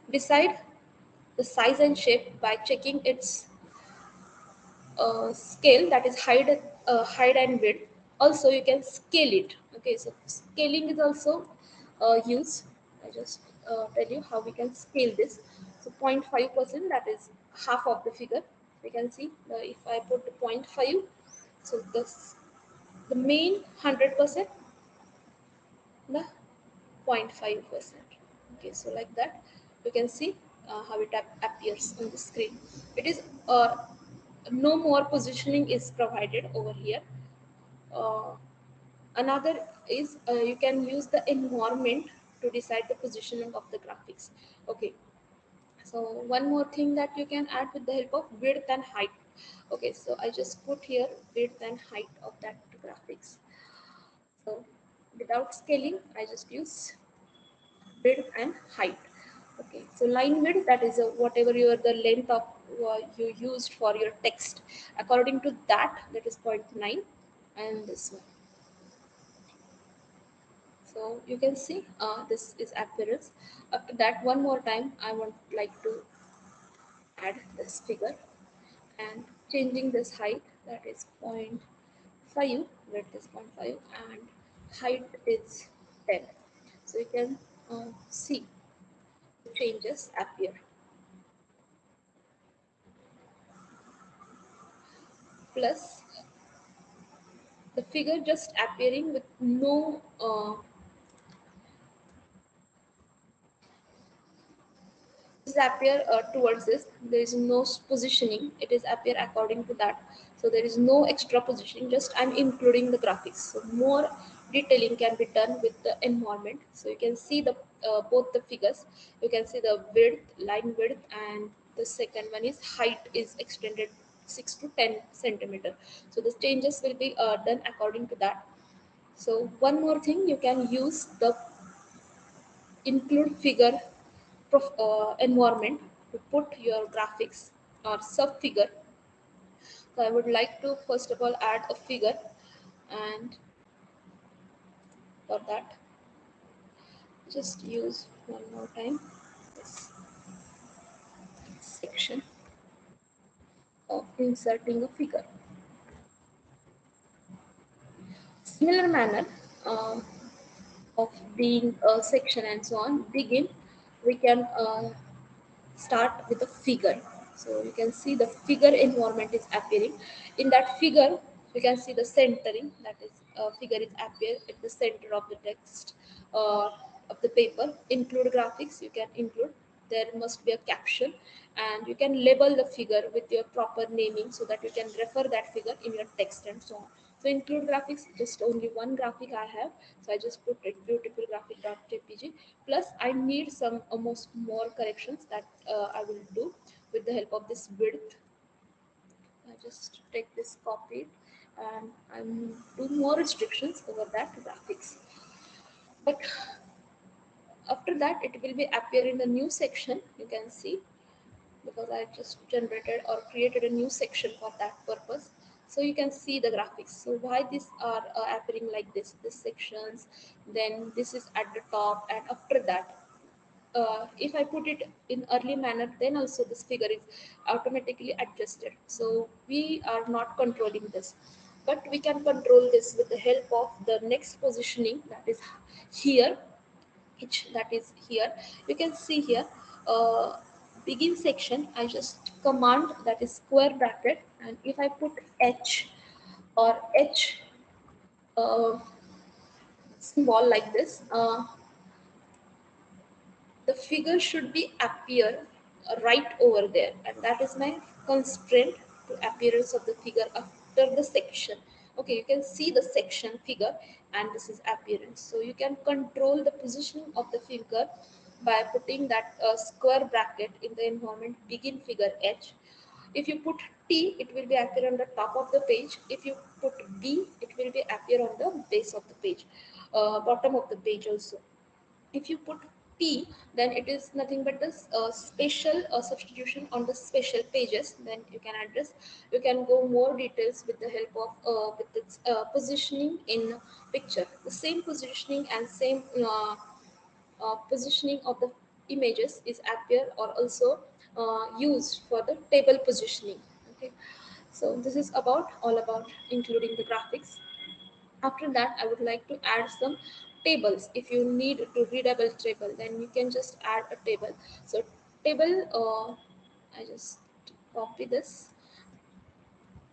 decide the size and shape by checking its scale, that is height and width. Also you can scale it. Okay, so scaling is also used. I just tell you how we can scale this. So 0.5%, that is half of the figure. You can see if I put 0.5, so this the main 100%, the 0.5%. Okay, so like that you can see how it appears on the screen. It is no more positioning is provided over here. Another is you can use the environment to decide the positioning of the graphics. Okay, so one more thing that you can add with the help of width and height. Okay, so I just put here width and height of that graphics. So without scaling, I just use width and height. Okay, so line width, that is whatever the length of you used for your text. According to that, that is 0.9, and this one. So you can see this is appearance. After that, one more time, I want like to add this figure and changing this height, that is 0.5, width is 0.5, and height is 10. So you can see the changes appear. Plus the figure just appearing with no is appear towards this. There is no positioning. It is appear according to that. So there is no extra positioning. Just I'm including the graphics. So more detailing can be done with the environment. So you can see the both the figures. You can see the width, line width, and the second one is height is extended 6 to 10 centimeter. So the changes will be done according to that. So one more thing, you can use the include figure environment to put your graphics or sub figure. So I would like to first of all add a figure, and for that just use one more time this section of inserting a figure. Similar manner of being a section and so on, begin we can start with a figure. So you can see the figure environment is appearing. In that figure, you can see the centering, that is figure is appear at the center of the text of the paper. Include graphics, you can include. There must be a caption, and you can label the figure with your proper naming so that you can refer that figure in your text and so on. So include graphics, just only one graphic I have, so I just put it beautiful graphic.jpg. Plus I need some almost more corrections that I will do with the help of this width. I just take this copy and I'm do more restrictions over that graphics. But after that it will be appear in the new section, you can see, because I just generated or created a new section for that purpose. So you can see the graphics. So why these are appearing like this sections, then this is at the top, and after that if I put it in early manner, then also this figure is automatically adjusted. So we are not controlling this, but we can control this with the help of the next positioning, that is here, that is here. You can see here begin section, I just command, that is square bracket, and if I put h or h symbol like this, the figure should be appear right over there, and that is my constraint to appearance of the figure after the section. Okay, you can see the section figure, and this is appearance. So you can control the positioning of the figure by putting that square bracket in the environment begin figure h. If you put T, it will be appear on the top of the page. If you put B, it will be appear on the base of the page, bottom of the page also. If you put P, then it is nothing but the special substitution on the special pages. Then you can address, you can go more details with the help of with its positioning in picture. The same positioning and same positioning of the images is appear or also used for the table positioning. Okay, so this is about all about including the graphics. After that, I would like to add some tables. If you need to readable table, then you can just add a table. So table, I just copy this,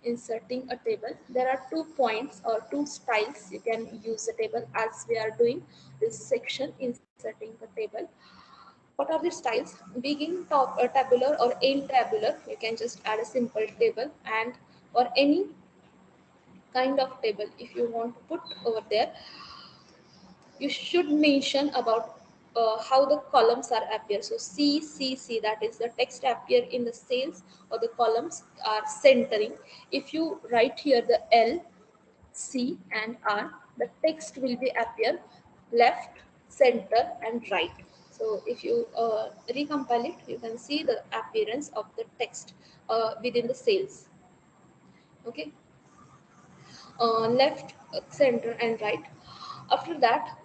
inserting a table. There are 2 points or 2 styles you can use the table, as we are doing this section, inserting the table. What are the styles? Begin, top, tabular or end tabular. You can just add a simple table, and or any kind of table if you want to put over there. You should mention about how the columns are appear. So C, C, C, that is the text appear in the cells, or the columns are centering. If you write here the L, C and R, the text will be appear left, center and right. So if you recompile it, you can see the appearance of the text within the cells. Okay, left, center and right. After that,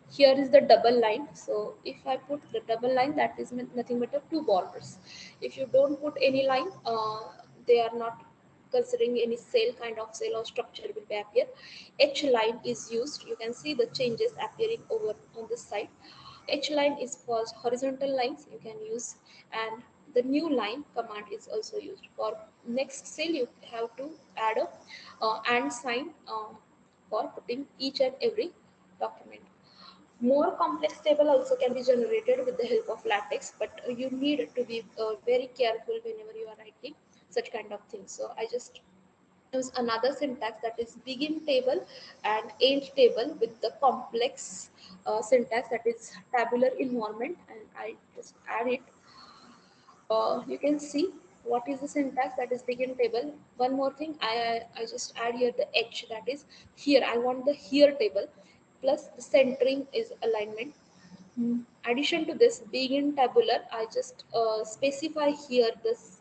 here is the double line. So if I put the double line, that is nothing but 2 borders. If you don't put any line, they are not considering any cell, kind of cell or structure will be appear. H line is used. You can see the changes appearing over on this side. H line is for horizontal lines you can use, and the new line command is also used. For next cell, you have to add a and sign for putting each and every document. More complex table also can be generated with the help of Latex, but you need to be very careful whenever you are writing such kind of things. So I just use another syntax, that is begin table and end table with the complex syntax, that is tabular environment, and I just add it. You can see what is the syntax, that is begin table. One more thing, I just add here the H, that is here I want the here table, plus the centering is alignment. Addition to this, begin tabular, I just specify here this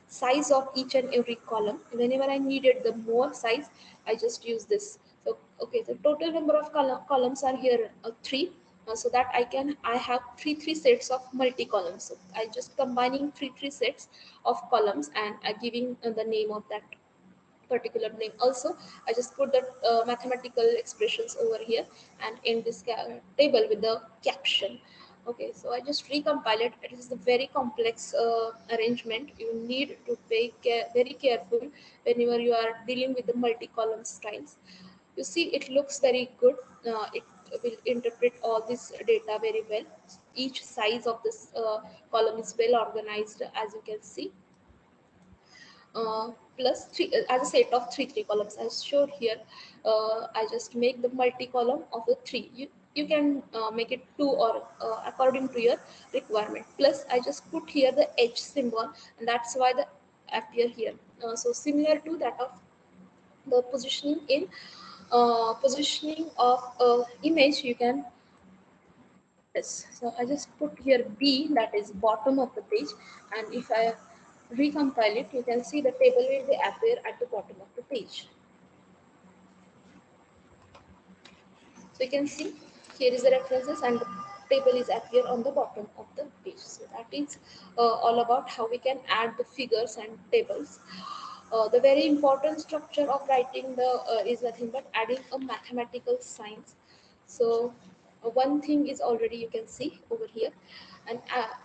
size of each and every column. Whenever I needed the more size, I just use this. So okay, the total number of columns are here 3. So that I have three sets of multi columns. So I just combining three sets of columns and giving the name of that particular name. Also, I just put the mathematical expressions over here and in this table with the caption. Okay, so I just recompile it. It is a very complex arrangement. You need to be very careful whenever you are dealing with the multi-column styles. You see, it looks very good. It will interpret all this data very well. Each size of this column is well organized, as you can see. Plus three as a set of three columns as shown here. I just make the multi-column of the three. You can make it two or according to your requirement. Plus I just put here the H symbol, and that's why the appear here. So similar to that of the positioning of image, you can. Yes, so I just put here B, that is bottom of the page, and if I recompile it, you can see the table will be appear at the bottom of the page. So you can see here is the references and the table is appear on the bottom of the page. So that is all about how we can add the figures and tables. The very important structure of writing the is nothing but adding a mathematical signs. So one thing is already you can see over here, and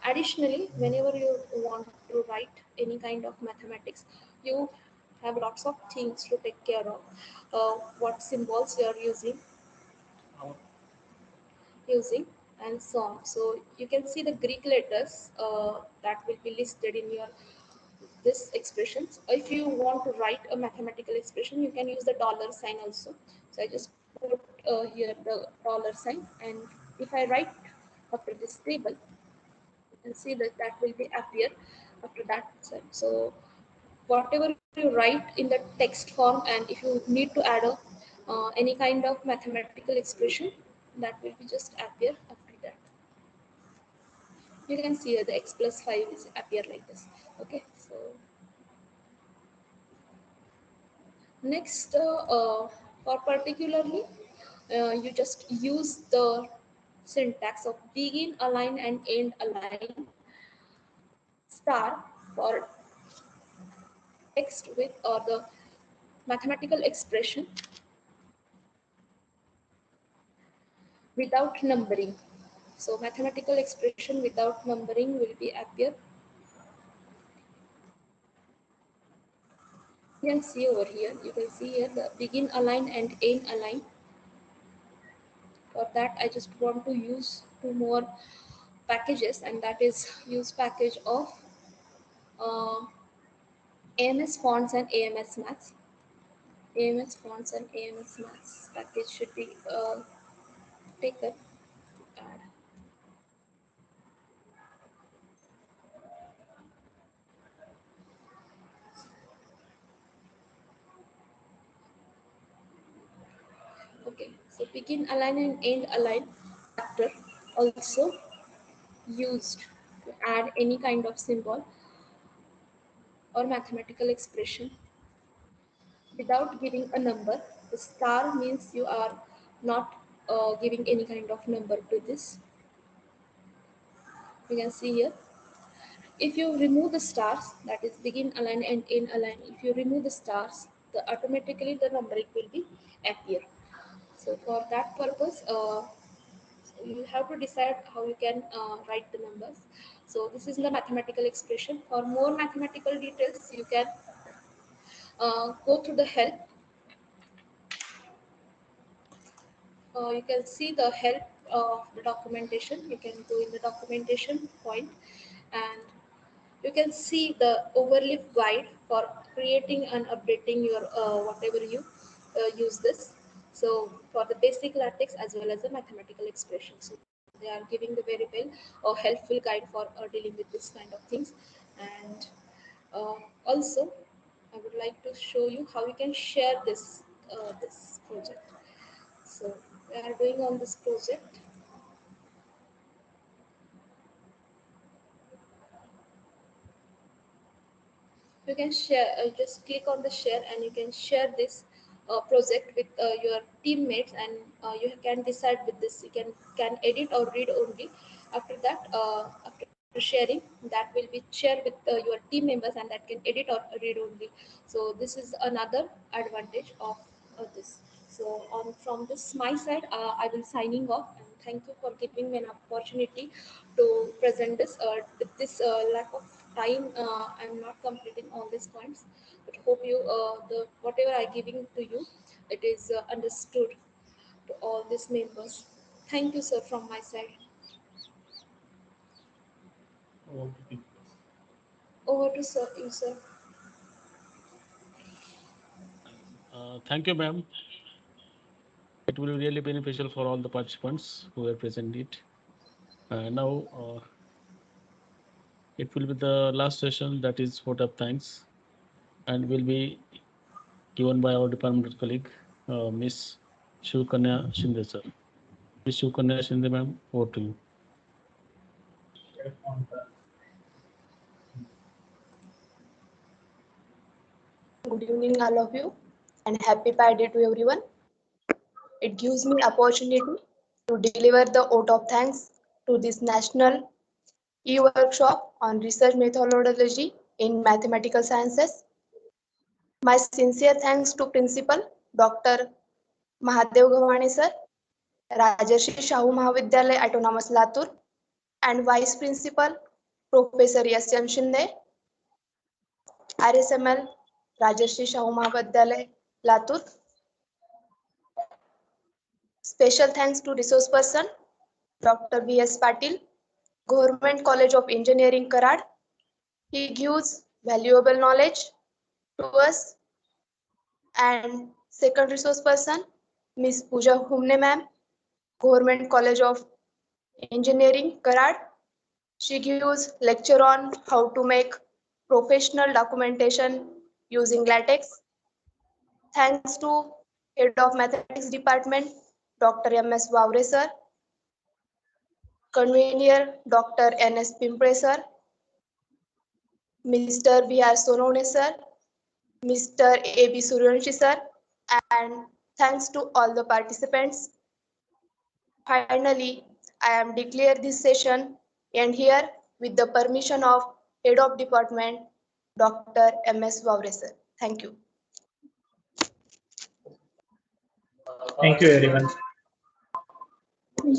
additionally, whenever you want to write any kind of mathematics, you have lots of things to take care of. What symbols you are using and so on. So you can see the Greek letters that will be listed in your this expressions. If you want to write a mathematical expression, you can use the dollar sign also. So I just put here the dollar sign, and if I write after this table, you can see that that will be appear after that sign. So whatever you write in the text form, and if you need to add a any kind of mathematical expression, that will be just appear after that. You can see here the x plus 5 is appear like this. Okay, so next, for particularly, you just use the syntax of begin align and end align star for text with or the mathematical expression without numbering. So mathematical expression without numbering will be appear. You can see over here. You can see here the begin align and end align. For that, I just want to use two more packages, and that is use package of AMS fonts and AMS maths. AMS fonts and AMS maths package should be taken. Add. Okay, so begin align and end align factor also used to add any kind of symbol or mathematical expression without giving a number. The star means you are not giving any kind of number to this. You can see here. If you remove the stars, that is begin align and end align, if you remove the stars, automatically the numbering will be appear. So for that purpose, you have to decide how you can write the numbers. So this is the mathematical expression. For more mathematical details, you can go to the help. You can see the help of the documentation. You can go in the documentation point, and you can see the overleaf guide for creating and updating your whatever you use this. So for the basic Latex as well as the mathematical expressions, so they are giving the very well helpful guide for dealing with this kind of things. And also, I would like to show you how you can share this project. So we are doing on this project. You can share, just click on the share, and you can share this project with your teammates, and you can decide with this. You can edit or read only. After that, after sharing, that will be shared with your team members, and that can edit or read only. So this is another advantage of this. So on from this my side, I will signing off, and thank you for giving me an opportunity to present this. With this lack of time, I'm not completing all these points, but hope you the whatever I giving to you, it is understood to all these members. Thank you, sir, from my side. Over to sir, you, sir. Thank you, ma'am. It will be really beneficial for all the participants who have presented. Now, it will be the last session, that is vote of thanks, and will be given by our department colleague, Miss Shivkanya Shinde, sir. Miss Shivkanya Shinde, ma'am, over to you. Good evening, all of you, and happy Pi Day to everyone. It gives me opportunity to deliver the vote of thanks to this national e-workshop on research methodology in mathematical sciences. My sincere thanks to Principal Dr. Mahadev Gavane sir, Rajarshi Shahu Mahavidyalaya Autonomous Latur, and Vice Principal Professor S.M. Shinde, RSML Rajarshi Shahu Mahavidyalaya Latur. Special thanks to resource person Dr. V.S. Patil, Government College of Engineering, Karad. He gives valuable knowledge to us. And second resource person, Ms. Pooja Humne ma'am, Government College of Engineering, Karad. She gives lecture on how to make professional documentation using Latex. Thanks to Head of Mathematics Department, Dr. M.S. Vavre sir, Convener Dr. N.S. Pimpre sir, Mr. B.R. Sonone sir, Mr. A.B. Suryanshi sir, and thanks to all the participants. Finally, I am declare this session end here with the permission of Head of Department, Dr. M.S. Vavre sir. Thank you. Thank you, everyone.